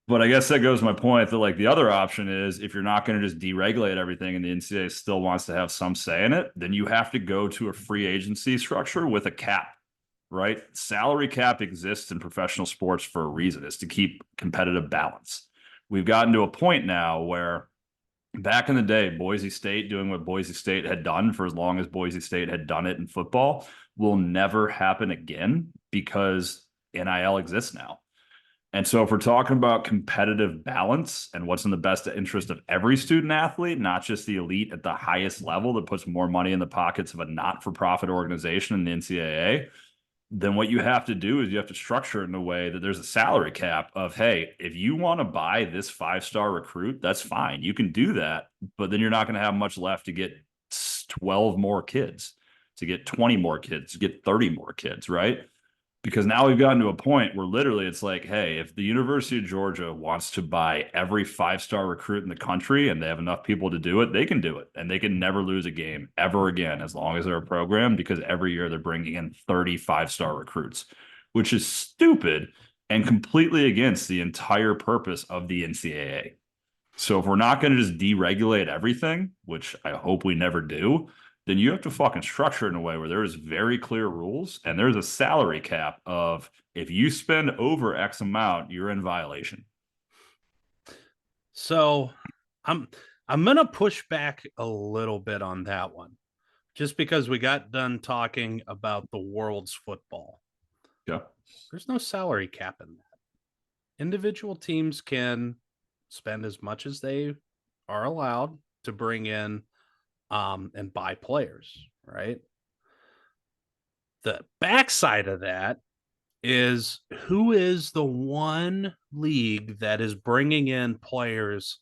But I guess that goes to my point that, like, the other option is if you're not going to just deregulate everything and the NCAA still wants to have some say in it, then you have to go to a free agency structure with a cap. Right? Salary cap exists in professional sports for a reason. It's to keep competitive balance. we've gotten to a point now where back in the day, Boise State doing what Boise State had done for as long as Boise State had done it in football will never happen again because NIL exists now. And so if we're talking about competitive balance and what's in the best interest of every student athlete, not just the elite at the highest level that puts more money in the pockets of a not-for-profit organization in the NCAA, then what you have to do is you have to structure it in a way that there's a salary cap of, hey, if you want to buy this 5-star recruit, that's fine. You can do that, but then you're not going to have much left to get 12 more kids, to get 20 more kids, to get 30 more kids, right? Because now we've gotten to a point where literally it's like, hey, if the University of Georgia wants to buy every 5-star recruit in the country and they have enough people to do it, they can do it. And they can never lose a game ever again as long as they're a program, because every year they're bringing in 35-star recruits, which is stupid and completely against the entire purpose of the NCAA. So if we're not going to just deregulate everything, which I hope we never do, then you have to fucking structure it in a way where there is very clear rules and there's a salary cap of if you spend over X amount, you're in violation. So I'm gonna push back a little bit on that one, just because we got done talking about the world's football. Yeah. There's no salary cap in that. Individual teams can spend as much as they are allowed to bring in and buy players, right? The backside of that is who is the one league that is bringing in players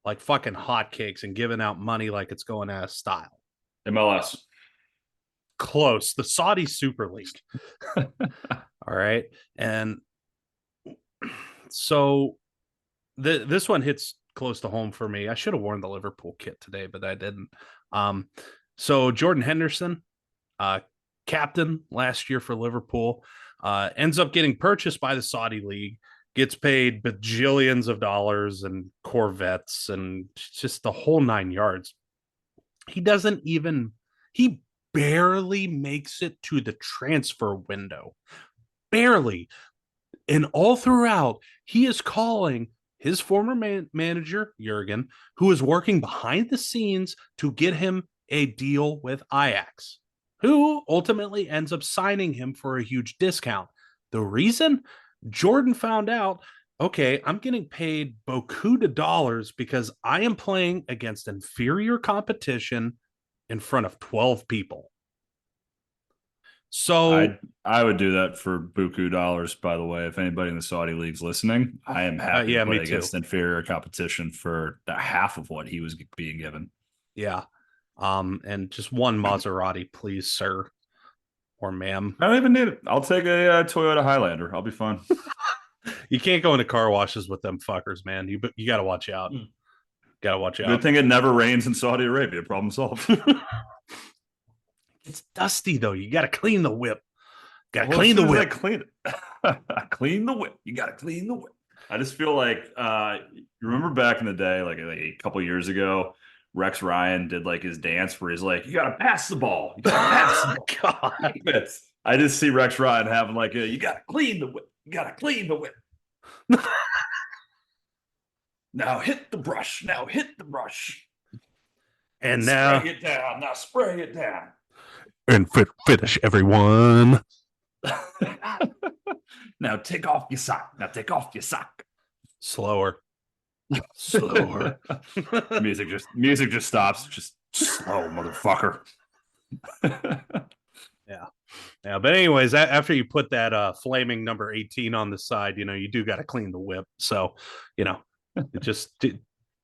like fucking hotcakes and giving out money like it's going out of style? MLS. Close. The Saudi Super League. All right. And so this one hits close to home for me. I should have worn the Liverpool kit today, but I didn't. So Jordan Henderson, captain last year for Liverpool, ends up getting purchased by the Saudi League, gets paid bajillions of dollars and Corvettes and just the whole 9 yards. He barely makes it to the transfer window. Barely. And all throughout, he is calling his former manager, Jurgen, who is working behind the scenes to get him a deal with Ajax, who ultimately ends up signing him for a huge discount. The reason? Jordan found out, okay, I'm getting paid beaucoup de dollars because I am playing against inferior competition in front of 12 people. So I would do that for buku dollars, by the way. If anybody in the Saudi league's listening, I am happy to play against inferior competition for the half of what he was being given. Yeah. And just one Maserati, please, sir or ma'am. I don't even need it. I'll take a Toyota Highlander. I'll be fine. You can't go into car washes with them fuckers, man. You got to watch out. Got to watch out. Good thing it never rains in Saudi Arabia. Problem solved. It's dusty though. You got to clean the whip. Got to clean the whip. Clean it. Clean the whip. You got to clean the whip. I just feel like you remember back in the day, like a couple years ago, Rex Ryan did like his dance where he's like, "You got to pass the ball. You got to pass the ball." God. I just see Rex Ryan having like you got to clean the whip. You got to clean the whip. Now hit the brush. Now hit the brush. And now spray it down. Now spray it down. And finish, everyone. Now take off your sock. Now take off your sock. Slower. music just stops. Just slow, motherfucker. Yeah. But anyways, after you put that flaming number 18 on the side, you do got to clean the whip. So, just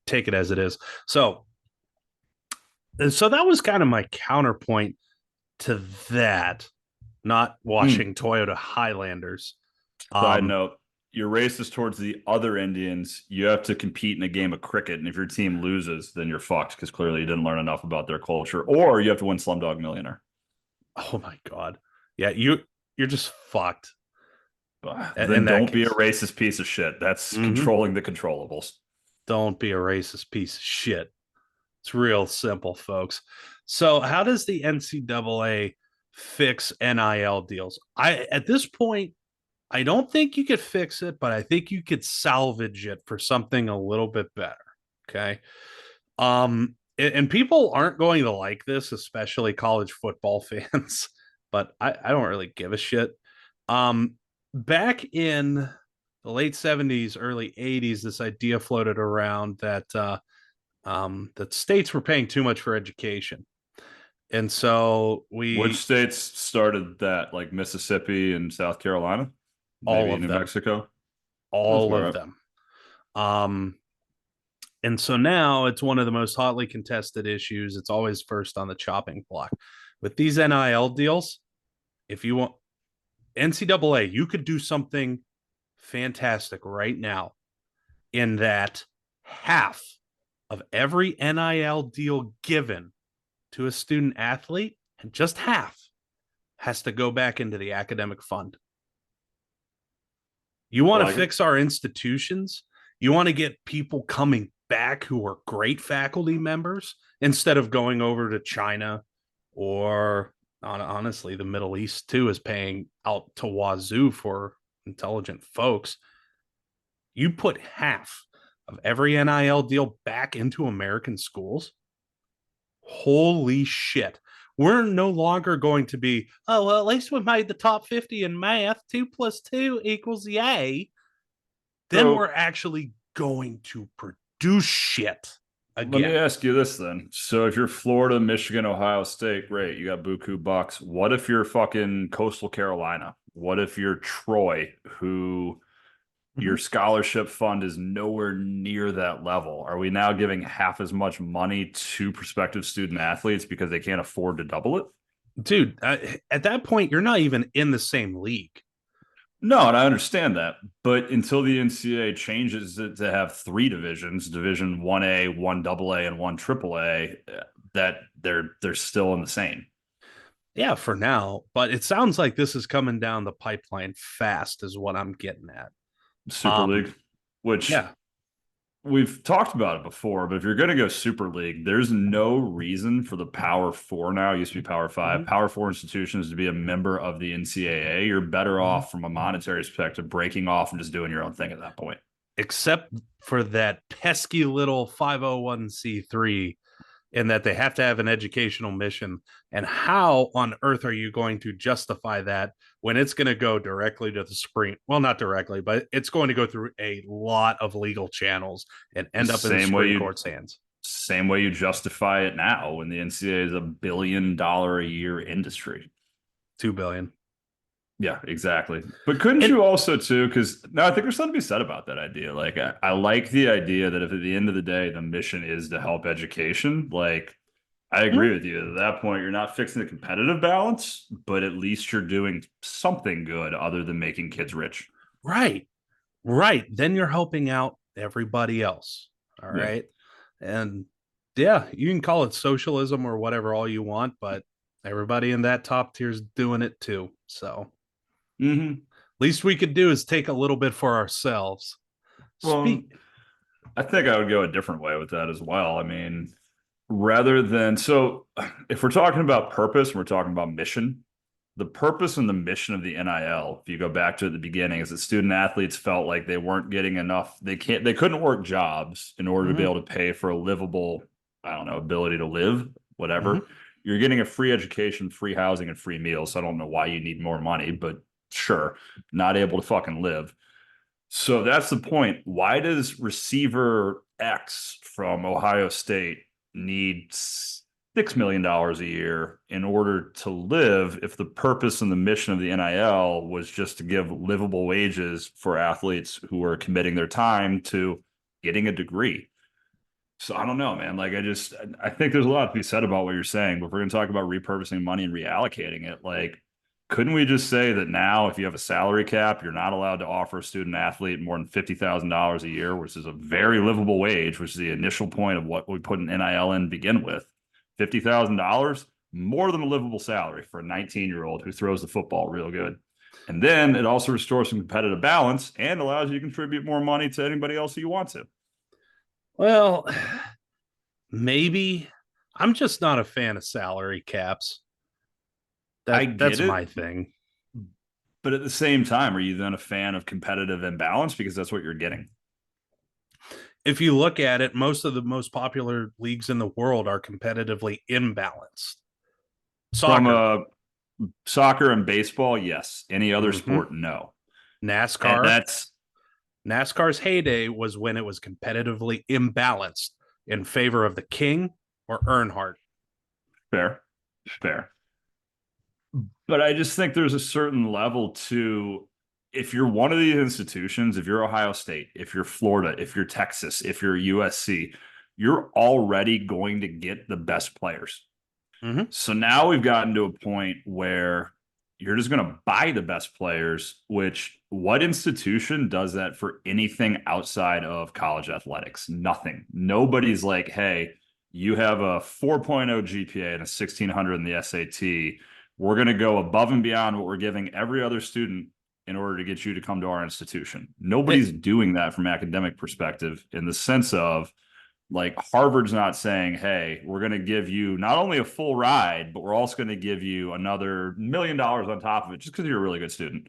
take it as it is. So that was kind of my counterpoint to that, not washing Toyota Highlanders. Side note, you're racist towards the other Indians. You have to compete in a game of cricket, and if your team loses, then you're fucked because clearly you didn't learn enough about their culture, or you have to win Slumdog Millionaire. Oh my god, yeah, you're just fucked. Then don't be a racist piece of shit. That's controlling the controllables. Don't be a racist piece of shit. It's real simple, folks. So how does the NCAA fix NIL deals? At this point, I don't think you could fix it, but I think you could salvage it for something a little bit better. Okay. And people aren't going to like this, especially college football fans, but I don't really give a shit. Um, Back in the late 70s, early 80s, this idea floated around that states were paying too much for education. And so Which we states started that? Like Mississippi and South Carolina, all maybe of New them, Mexico. That's all about of right. them. Um, and so now it's one of the most hotly contested issues. It's always first on the chopping block. With these NIL deals, if you want NCAA, you could do something fantastic right now in that half of every NIL deal given to a student athlete, and just half has to go back into the academic fund. You I want to like it. fix our institutions? You want to get people coming back who are great faculty members instead of going over to China or honestly, the Middle East too is paying out to wazoo for intelligent folks. You put half of every NIL deal back into American schools. Holy shit. We're no longer going to be, oh, well, at least we made the top 50 in math. 2 plus 2 equals yay. Then we're So actually going to produce shit let me again. ask you this then. So if you're Florida, Michigan, Ohio State, great, you got buku bucks. What if you're fucking Coastal Carolina? What if you're Troy, who Mm-hmm. your scholarship fund is nowhere near that level? Are we now giving half as much money to prospective student athletes because they can't afford to double it? Dude, at that point, you're not even in the same league. No, and I understand that. But until the NCAA changes it to have three divisions, Division 1A, one AA, and one AAA, that they're still in the same. Yeah, for now. But it sounds like this is coming down the pipeline fast, is what I'm getting at. Super Um, League, which yeah. we've talked about it before, but if you're going to go Super League, there's no reason for the Power Four now, it used to be Power Five, Mm-hmm. Power Four institutions to be a member of the NCAA. You're better Mm-hmm. off from a monetary perspective breaking off and just doing your own thing at that point. Except for that pesky little 501c3 in that they have to have an educational mission. And how on earth are you going to justify that when it's going to go directly to the Supreme? Well, not directly, but it's going to go through a lot of legal channels and The end up in the same way Supreme you Court's hands. Same way you justify it now when the NCAA is $1 billion a year industry. 2 billion. Yeah, exactly. But couldn't And you also too? Because no, I think there's something to be said about that idea. Like, I like the idea that if at the end of the day the mission is to help education, like I agree with you. At that point, you're not fixing the competitive balance, but at least you're doing something good other than making kids rich. right, right. Then you're helping out everybody else. All Yeah. right. And yeah, you can call it socialism or whatever all you want, but everybody in that top tier is doing it too. So Hmm. least we could do is take a little bit for ourselves. Well, Speak. I think I would go a different way with that as well. I mean, rather than so if we're talking about purpose and we're talking about mission, the purpose and the mission of the NIL, if you go back to the beginning, is that student athletes felt like they weren't getting enough. They couldn't work jobs in order to be Mm-hmm. able to pay for a livable, I don't know, ability to live, whatever. Mm-hmm. You're getting a free education, free housing, and free meals. So I don't know why you need more money, but sure, not able to fucking live. So that's the point. Why does receiver X from Ohio State need $6 million a year in order to live if the purpose and the mission of the NIL was just to give livable wages for athletes who are committing their time to getting a degree? So I don't know, man. Like I think there's a lot to be said about what you're saying, but if we're going to talk about repurposing money and reallocating it, like couldn't we just say that now if you have a salary cap, you're not allowed to offer a student athlete more than $50,000 a year, which is a very livable wage, which is the initial point of what we put an NIL in to begin with. $50,000, more than a livable salary for a 19-year-old who throws the football real good. And then it also restores some competitive balance and allows you to contribute more money to anybody else who you want to. Well, maybe I'm just not a fan of salary caps. I That's get it. my thing. But at the same time, are you then a fan of competitive imbalance? Because that's what you're getting. If you look at it, most of the most popular leagues in the world are competitively imbalanced. From Soccer, soccer and baseball, yes. Any other mm-hmm. sport, no. And NASCAR. that's NASCAR's heyday was when it was competitively imbalanced in favor of the King or Earnhardt. fair. Fair. But I just think there's a certain level to if you're one of these institutions, if you're Ohio State, if you're Florida, if you're Texas, if you're USC, you're already going to get the best players. Mm-hmm. So now we've gotten to a point where you're just going to buy the best players, which what institution does that for anything outside of college athletics? Nothing. Nobody's like, hey, you have a 4.0 GPA and a 1600 in the SAT. We're going to go above and beyond what we're giving every other student in order to get you to come to our institution. Nobody's doing that from academic perspective in the sense of like Harvard's not saying, hey, we're going to give you not only a full ride, but we're also going to give you another $1 million on top of it just because you're a really good student,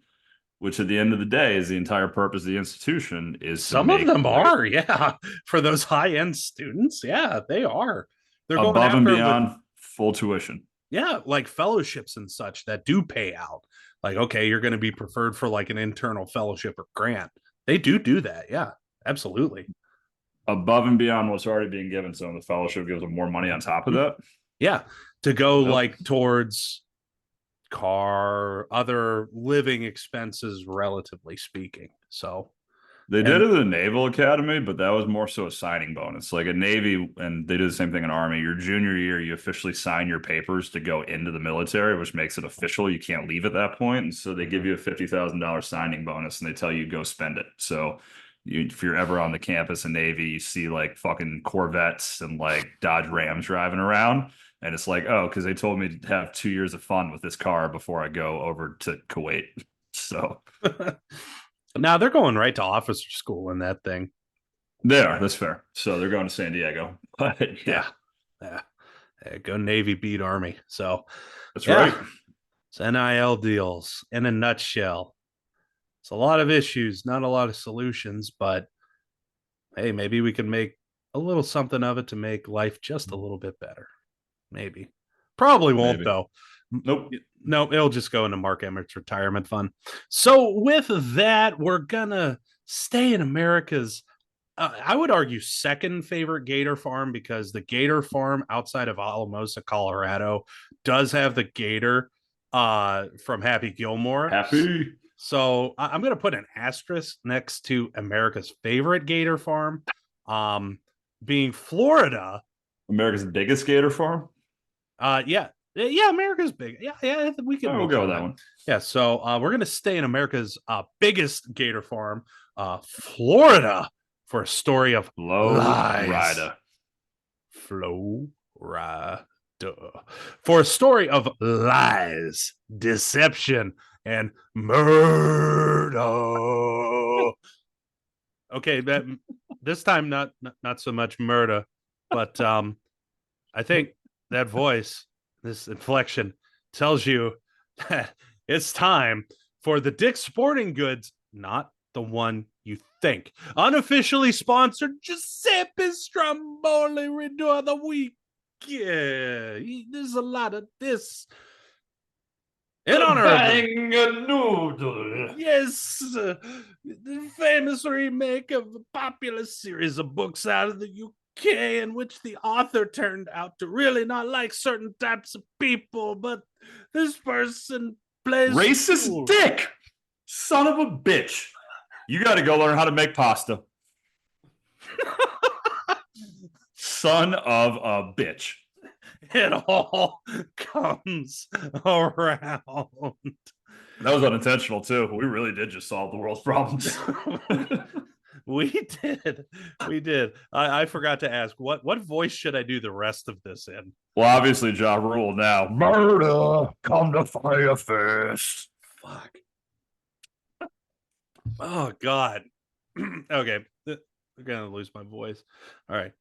which at the end of the day is the entire purpose of the institution is to Some of make them great are, yeah. For those high end students, yeah, they are. They're going above and after it with, beyond full tuition. yeah, like fellowships and such that do pay out. Like, okay, you're going to be preferred for like an internal fellowship or grant. They do that. Yeah, absolutely. Above and beyond what's already being given. So the fellowship gives them more money on top of that. Yeah, to go Yep. like towards car, other living expenses, relatively speaking. So, They did and it at the Naval Academy, but that was more so a signing bonus. Like a Navy, and they do the same thing in Army. Your junior year, you officially sign your papers to go into the military, which makes it official. You can't leave at that point. And so they give you a $50,000 signing bonus and they tell you go spend it. So if you're ever on the campus in Navy, you see like fucking Corvettes and like Dodge Rams driving around. And it's like, oh, because they told me to have 2 years of fun with this car before I go over to Kuwait. So now they're going right to officer school in that thing. they are. That's fair. So they're going to San Diego. But Yeah. yeah, Yeah. Yeah, go Navy, beat Army. So, that's yeah, right. it's NIL deals in a nutshell. It's a lot of issues, not a lot of solutions, but hey, maybe we can make a little something of it to make life just a little bit better. Maybe. Probably won't, Maybe. though. Nope. No, it'll just go into Mark Emmert's retirement fund. So, with that, we're going to stay in America's, I would argue, second favorite gator farm because the gator farm outside of Alamosa, Colorado, does have the gator from Happy Gilmore. Happy. So I'm going to put an asterisk next to America's favorite gator farm, being Florida. America's biggest gator farm. Yeah, America's big. Yeah, we can Oh, we'll make go fun with of that that. one. Yeah, so we're going to stay in America's biggest gator farm, Florida, for a story of Low lies. rider. Florida. For a story of lies, deception, and murder. Okay, that this time not so much murder, but I think that voice, this inflection, tells you that it's time for the Dick's Sporting Goods, not the one you think. Unofficially sponsored Giuseppe Stromboli Redo of the Week. Yeah, there's a lot of this. In The honor of the bang noodle. yes, the famous remake of a popular series of books out of the UK, in which the author turned out to really not like certain types of people, but this person plays Racist cool. dick. Son of a bitch. You got to go learn how to make pasta. Son of a bitch. It all comes around. That was unintentional too. We really did just solve the world's problems. We did. We did. I forgot to ask what voice should I do the rest of this in? Well, obviously, Ja Rule now. Murder, come to fire first. Fuck. Oh God. Okay. I'm gonna lose my voice. All right.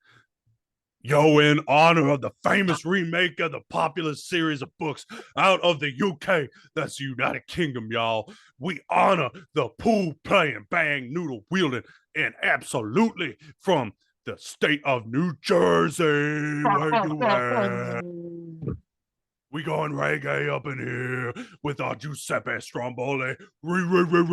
Yo, in honor of the famous remake of the popular series of books out of the UK, that's the United Kingdom, y'all, we honor the pool playing, bang noodle wielding, and absolutely from the state of New Jersey. Where you at? We going reggae up in here with our Giuseppe Stromboli redo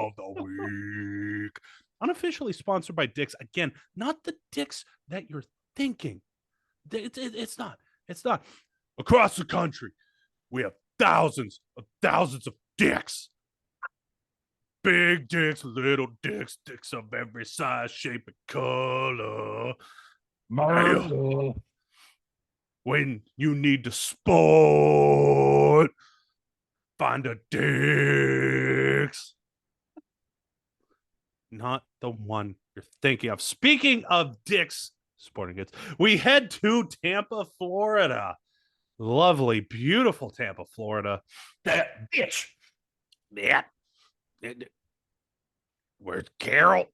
of the week. Unofficially sponsored by Dick's. Again, not the Dick's that you're thinking. It's not. It's not. Across the country, we have thousands of Dicks. Big dicks, little dicks, dicks of every size, shape, and color. When you need to sport, find a Dicks. Not the one you're thinking of. Speaking of Dick's sporting goods, we head to Tampa, Florida. Lovely, beautiful Tampa, Florida. That bitch. Yeah. Where's Carol?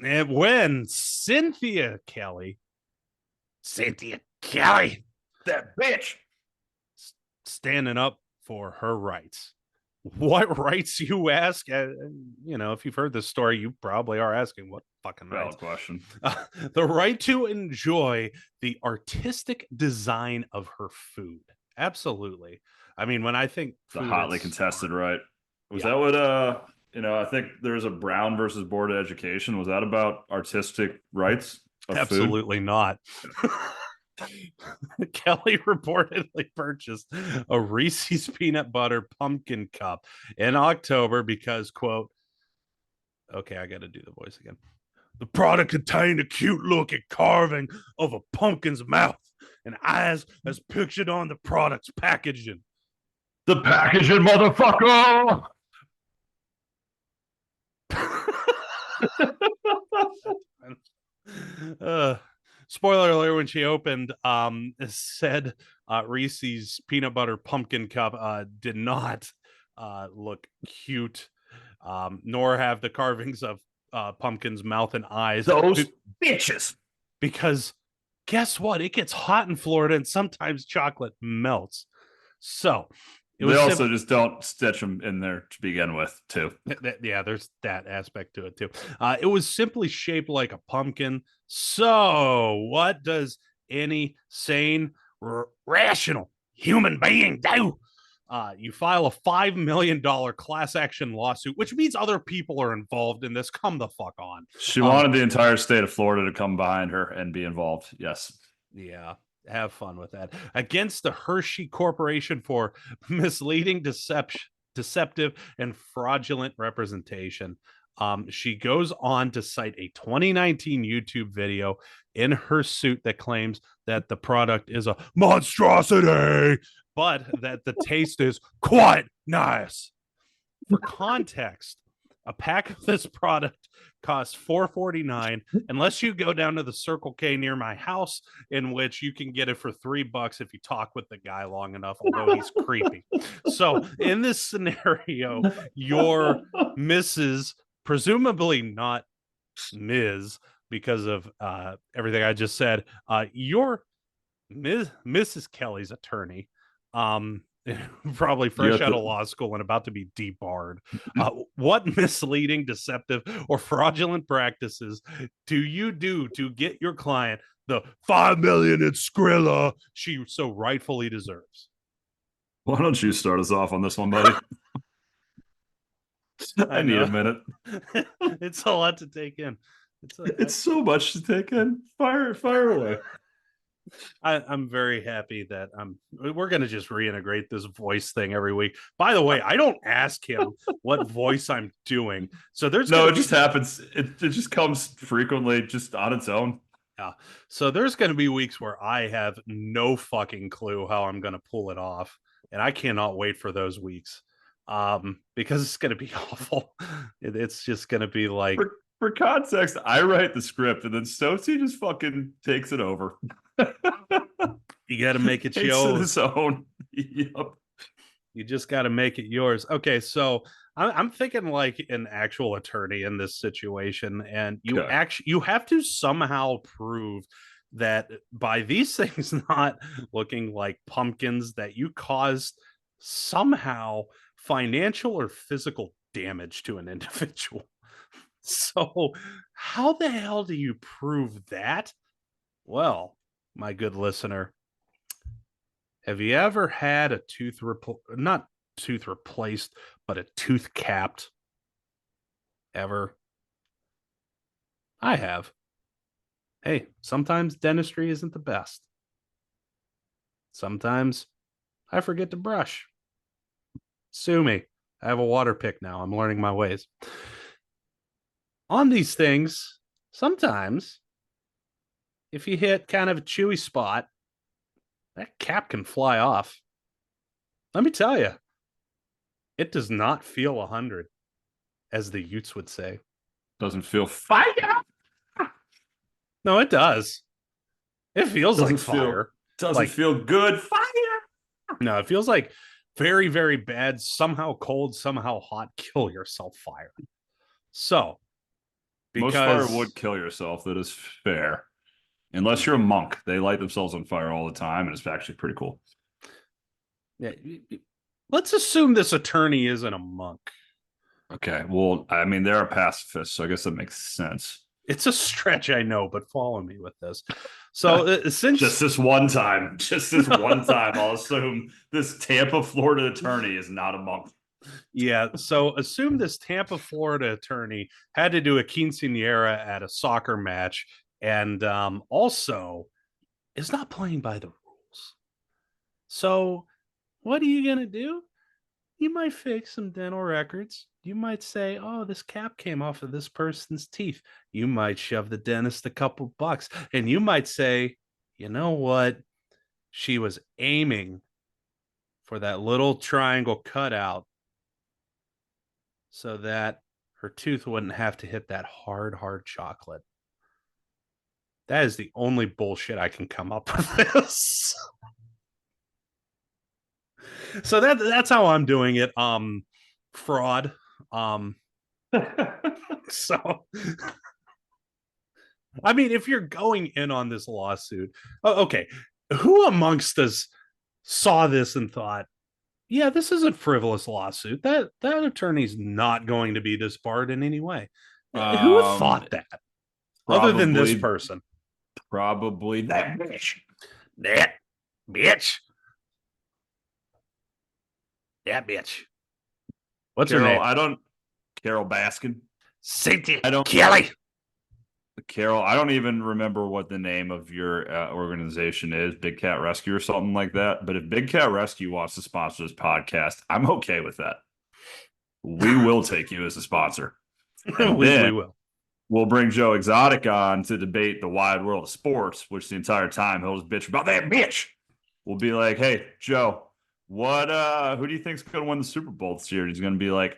And when Cynthia Kelly, That bitch. standing up for her rights. What rights, you ask? If you've heard this story, you probably are asking what fucking rights. Valid question. The right to enjoy the artistic design of her food. Absolutely. I mean, when I think it's a hotly contested right. Was that what I think there's a Brown versus Board of Education. Was that about artistic rights of absolutely food? Not. Kelly reportedly purchased a Reese's peanut butter pumpkin cup in October because, quote, okay, I got to do the voice again. The product contained a cute looking carving of a pumpkin's mouth and eyes as pictured on the product's packaging. The packaging, motherfucker! Spoiler alert, when she opened, said Reese's peanut butter pumpkin cup did not look cute, nor have the carvings of pumpkin's mouth and eyes. Those bitches. Because guess what? It gets hot in Florida and sometimes chocolate melts. So they also just don't stitch them in there to begin with, too. Yeah, there's that aspect to it, too. It was simply shaped like a pumpkin. So what does any sane, rational human being do? You file a $5 million class action lawsuit, which means other people are involved in this. Come the fuck on. She wanted the entire state of Florida to come behind her and be involved. Yes. Yeah. Have fun with that. Against the Hershey Corporation for misleading, deceptive, and fraudulent representation. She goes on to cite a 2019 YouTube video in her suit that claims that the product is a monstrosity, but that the taste is quite nice. For context, a pack of this product costs $4.49 unless you go down to the Circle K near my house, in which you can get it for $3 if you talk with the guy long enough, although he's creepy. So in this scenario, your Mrs., presumably not Ms., because of everything I just said, your Mrs. Kelly's attorney, probably fresh out of law school and about to be debarred. What misleading, deceptive, or fraudulent practices do you do to get your client the $5 million in Skrilla she so rightfully deserves? Why don't you start us off on this one, buddy? I need a minute. It's a lot to take in. It's so much to take in. Fire away. I'm very happy that we're going to just reintegrate this voice thing every week. By the way, I don't ask him what voice I'm doing. So it just happens. It just comes frequently just on its own. Yeah. So there's going to be weeks where I have no fucking clue how I'm going to pull it off. And I cannot wait for those weeks because it's going to be awful. It's just going to be like... For context, I write the script and then Stoczy just fucking takes it over. You got to make it yours. Its own. Yep. You just got to make it yours. Okay, so I'm thinking like an actual attorney in this situation, and you have to somehow prove that by these things not looking like pumpkins, that you caused somehow financial or physical damage to an individual. So, how the hell do you prove that? Well, my good listener, have you ever had a not tooth replaced, but a tooth capped? Ever? I have. Hey, sometimes dentistry isn't the best. Sometimes I forget to brush. Sue me. I have a water pick now. I'm learning my ways. On these things, sometimes if you hit kind of a chewy spot, that cap can fly off. Let me tell you, it does not feel 100, as the Utes would say. Doesn't feel fire. No, it does. It feels Doesn't like feel fire. doesn't Like, feel good. Fire. no, it feels like very, very bad, somehow cold, somehow hot, kill yourself fire. So, Most fire because would kill yourself. That is fair. Unless you're a monk. They light themselves on fire all the time, and it's actually pretty cool. yeah, let's assume this attorney isn't a monk. Okay. Well, I mean, they're a pacifist, so I guess that makes sense. It's a stretch, I know, but follow me with this. So, Just this one time, I'll assume this Tampa, Florida attorney is not a monk. yeah, so assume this Tampa, Florida attorney had to do a quinceanera at a soccer match, and also is not playing by the rules. So, what are you gonna do? You might fix some dental records. You might say, "Oh, this cap came off of this person's teeth." You might shove the dentist a couple bucks, and you might say, "You know what? She was aiming for that little triangle cutout so that her tooth wouldn't have to hit that hard, hard chocolate." That is the only bullshit I can come up with this. So that's how I'm doing it. Fraud. Um, so I mean, if you're going in on this lawsuit, okay, who amongst us saw this and thought, yeah, this is a frivolous lawsuit. That attorney's not going to be disbarred in any way. Who thought that? Other than this Probably, person. probably that bitch. That bitch. That bitch. What's her Carol, name? I don't. Carol Baskin. Cynthia I don't. Kelly. Carol, I don't even remember what the name of your organization is, Big Cat Rescue or something like that. But if Big Cat Rescue wants to sponsor this podcast, I'm okay with that. We will take you as a sponsor. And we then will. we'll bring Joe Exotic on to debate the wide world of sports, which the entire time he'll just bitch about that bitch. We'll be like, hey, Joe, who do you think's gonna win the Super Bowl this year? And he's gonna be like,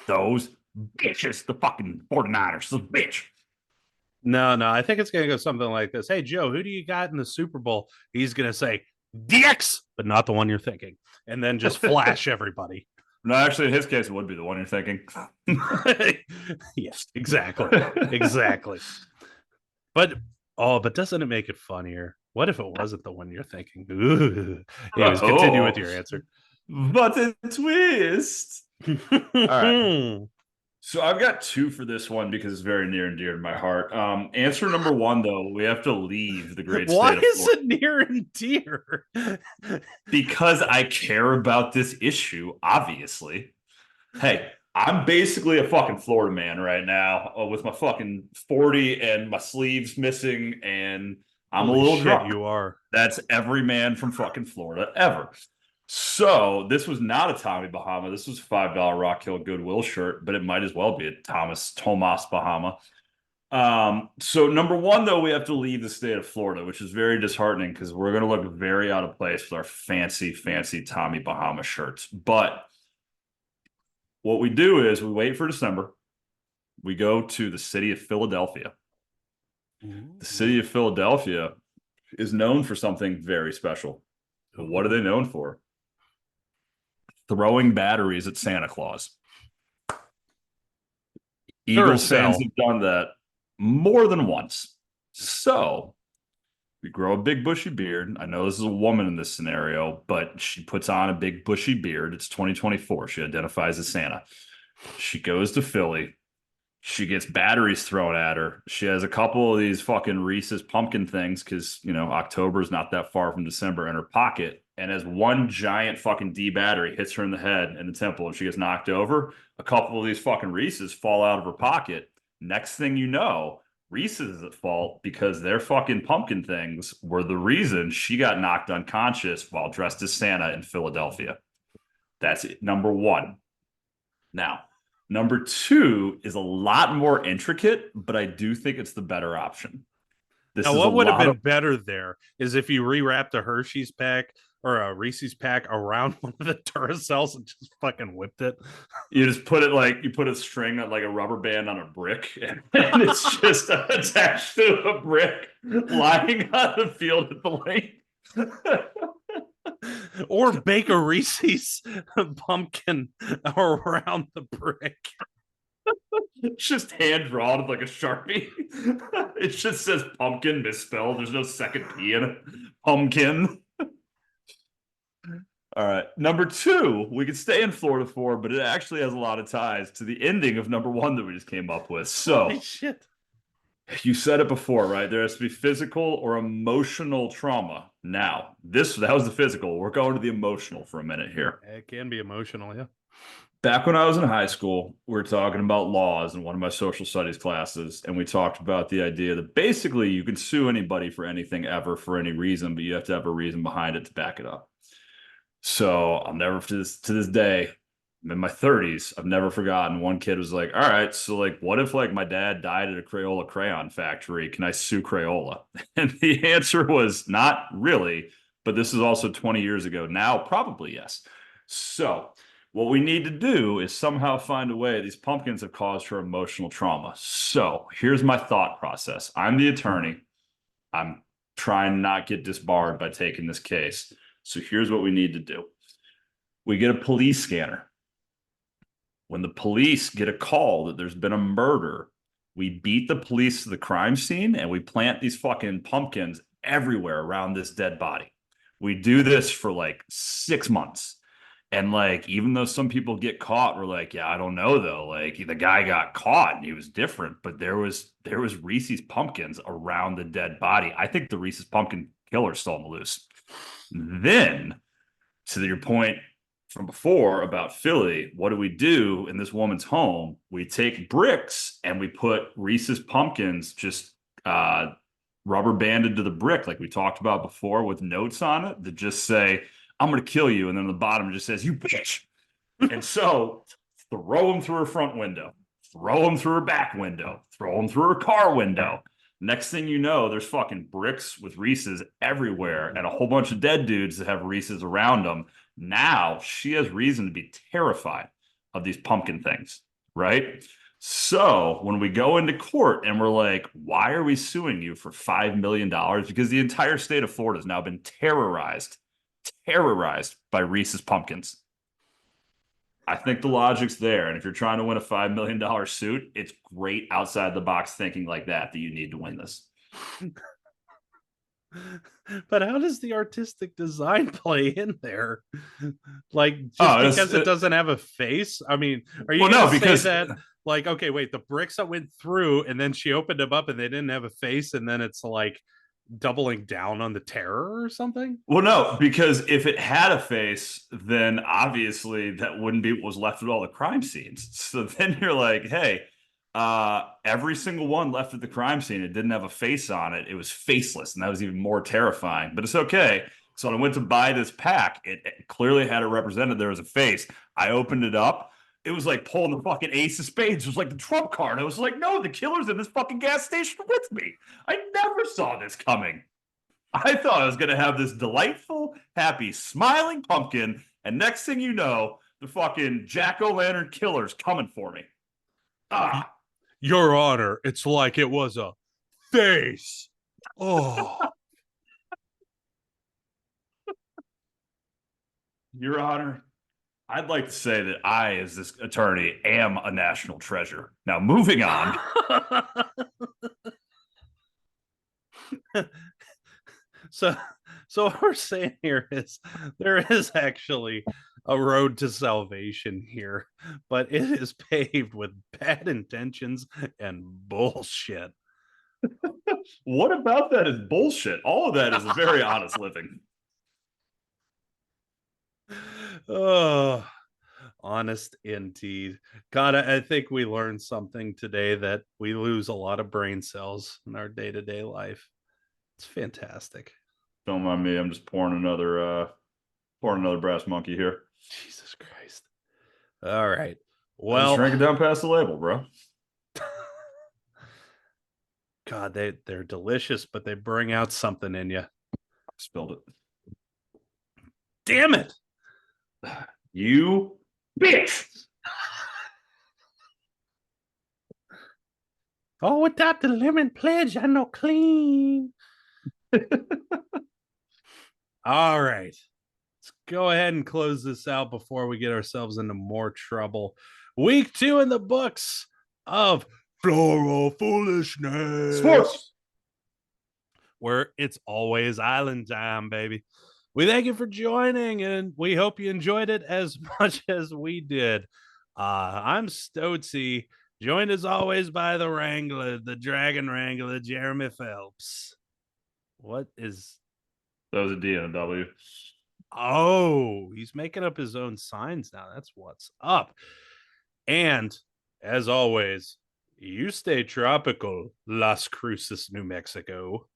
those bitches, the fucking 49ers, the bitch. No, I think it's going to go something like this. Hey, Joe, who do you got in the Super Bowl? He's going to say, Dix, but not the one you're thinking. And then just flash everybody. No, actually, in his case, it would be the one you're thinking. Yes, exactly. Exactly. But, but doesn't it make it funnier? What if it wasn't the one you're thinking? Ooh. Anyways, continue with your answer. But a twist. All right. So I've got two for this one because it's very near and dear to my heart. Answer number one, though, we have to leave the great Why state of is Florida. it near and dear? Because I care about this issue, obviously. Hey, I'm basically a fucking Florida man right now with my fucking 40 and my sleeves missing, and I'm Holy a little shit, drunk. you are. That's every man from fucking Florida ever. So this was not a Tommy Bahama. This was a $5 Rock Hill Goodwill shirt, but it might as well be a Tomas Bahama. So number one, though, we have to leave the state of Florida, which is very disheartening because we're going to look very out of place with our fancy, fancy Tommy Bahama shirts. But what we do is we wait for December. We go to the city of Philadelphia. The city of Philadelphia is known for something very special. What are they known for? Throwing batteries at Santa Claus. Eagles fans have done that more than once. So We grow a big bushy beard. I know this is a woman in this scenario, but she puts on a big bushy beard. It's 2024. She identifies as Santa. She goes to Philly. She gets batteries thrown at her. She has a couple of these fucking Reese's pumpkin things because, October is not that far from December in her pocket. And as one giant fucking D battery hits her in the head and the temple and she gets knocked over, a couple of these fucking Reese's fall out of her pocket. Next thing you know, Reese's is at fault because their fucking pumpkin things were the reason she got knocked unconscious while dressed as Santa in Philadelphia. That's it. Number one. Now, number two is a lot more intricate, but I do think it's the better option. This Now, is a what would have lot been of better there is if you rewrapped a Hershey's pack or a Reese's pack around one of the Duracells and just fucking whipped it. you just put it like you put a string like a rubber band on a brick, and it's just attached to a brick lying on the field at the lake. Or bake a Reese's pumpkin around the brick. It's just hand drawn like a Sharpie. It just says pumpkin misspelled. There's no second P in it. Pumpkin. All right. Number two, we could stay in Florida for, but it actually has a lot of ties to the ending of number one that we just came up with. So, Holy shit. you said it before, right? There has to be physical or emotional trauma. Now, that was the physical. We're going to the emotional for a minute here. It can be emotional, yeah. Back when I was in high school, we were talking about laws in one of my social studies classes, and we talked about the idea that basically you can sue anybody for anything ever for any reason, but you have to have a reason behind it to back it up. So I'll never, to this day, I'm in my 30s, I've never forgotten. One kid was like, all right, so like, what if like my dad died at a Crayola crayon factory? Can I sue Crayola? And the answer was not really, but this is also 20 years ago. Now, probably yes. So what we need to do is somehow find a way. These pumpkins have caused her emotional trauma. So here's my thought process. I'm the attorney. I'm trying to not get disbarred by taking this case. So here's what we need to do. We get a police scanner. When the police get a call that there's been a murder, we beat the police to the crime scene and we plant these fucking pumpkins everywhere around this dead body. We do this for like 6 months. And like, even though some people get caught, we're like, yeah, I don't know though. Like the guy got caught and he was different, but there was Reese's pumpkins around the dead body. I think the Reese's pumpkin killer's still on the loose. Then, to your point from before about Philly, what do we do in this woman's home? We take bricks and we put Reese's pumpkins just rubber banded to the brick, like we talked about before, with notes on it that just say, I'm going to kill you. And then on the bottom it just says, you bitch. And so throw them through her front window, throw them through her back window, throw them through her car window. Next thing you know, there's fucking bricks with Reese's everywhere and a whole bunch of dead dudes that have Reese's around them. Now she has reason to be terrified of these pumpkin things, right? So when we go into court and we're like, why are we suing you for $5 million? Because the entire state of Florida has now been terrorized by Reese's pumpkins. I think the logic's there. And if you're trying to win a $5 million suit, it's great outside the box thinking like that you need to win this. But how does the artistic design play in there? Like, just because it doesn't have a face? I mean, are you going to say that, like, okay, wait, the bricks that went through and then she opened them up and they didn't have a face, and then it's like doubling down on the terror or something? Well, no, because if it had a face, then obviously that wouldn't be what was left at all the crime scenes. So then you're like, hey, every single one left at the crime scene, it didn't have a face on it. It was faceless, and that was even more terrifying. But it's okay. So when I went to buy this pack, it clearly had it represented. There was a face. I opened it up. It was like pulling the fucking ace of spades. It was like the trump card. I was like, no, the killer's in this fucking gas station with me. I never saw this coming. I thought I was going to have this delightful, happy, smiling pumpkin. And next thing you know, the fucking jack-o'-lantern killer's coming for me. Ah. Your Honor, it's like it was a face. Oh. Your Honor, I'd like to say that I, as this attorney, am a national treasure. Now, moving on. So, so what we're saying here is there is actually a road to salvation here, but it is paved with bad intentions and bullshit. What about that is bullshit? All of that is a very honest living. Oh, honest indeed. God, I think we learned something today that we lose a lot of brain cells in our day to day life. It's fantastic. Don't mind me. I'm just pouring another brass monkey here. Jesus Christ. All right. I just Well, drank it down past the label, bro. God, they're delicious, but they bring out something in you. Spilled it. Damn it. You bitch. Oh, without the lemon pledge, I know clean. All right. Let's go ahead and close this out before we get ourselves into more trouble. Week 2 in the books of Floral Foolishness, Sports. where it's always island time, baby. We thank you for joining, and we hope you enjoyed it as much as we did. I'm Stoczy, joined as always by the Wrangler, the Dragon Wrangler, Jeremy Phelps. What is? That was a D and a W. Oh, he's making up his own signs now. That's what's up. And as always, you stay tropical, Las Cruces, New Mexico.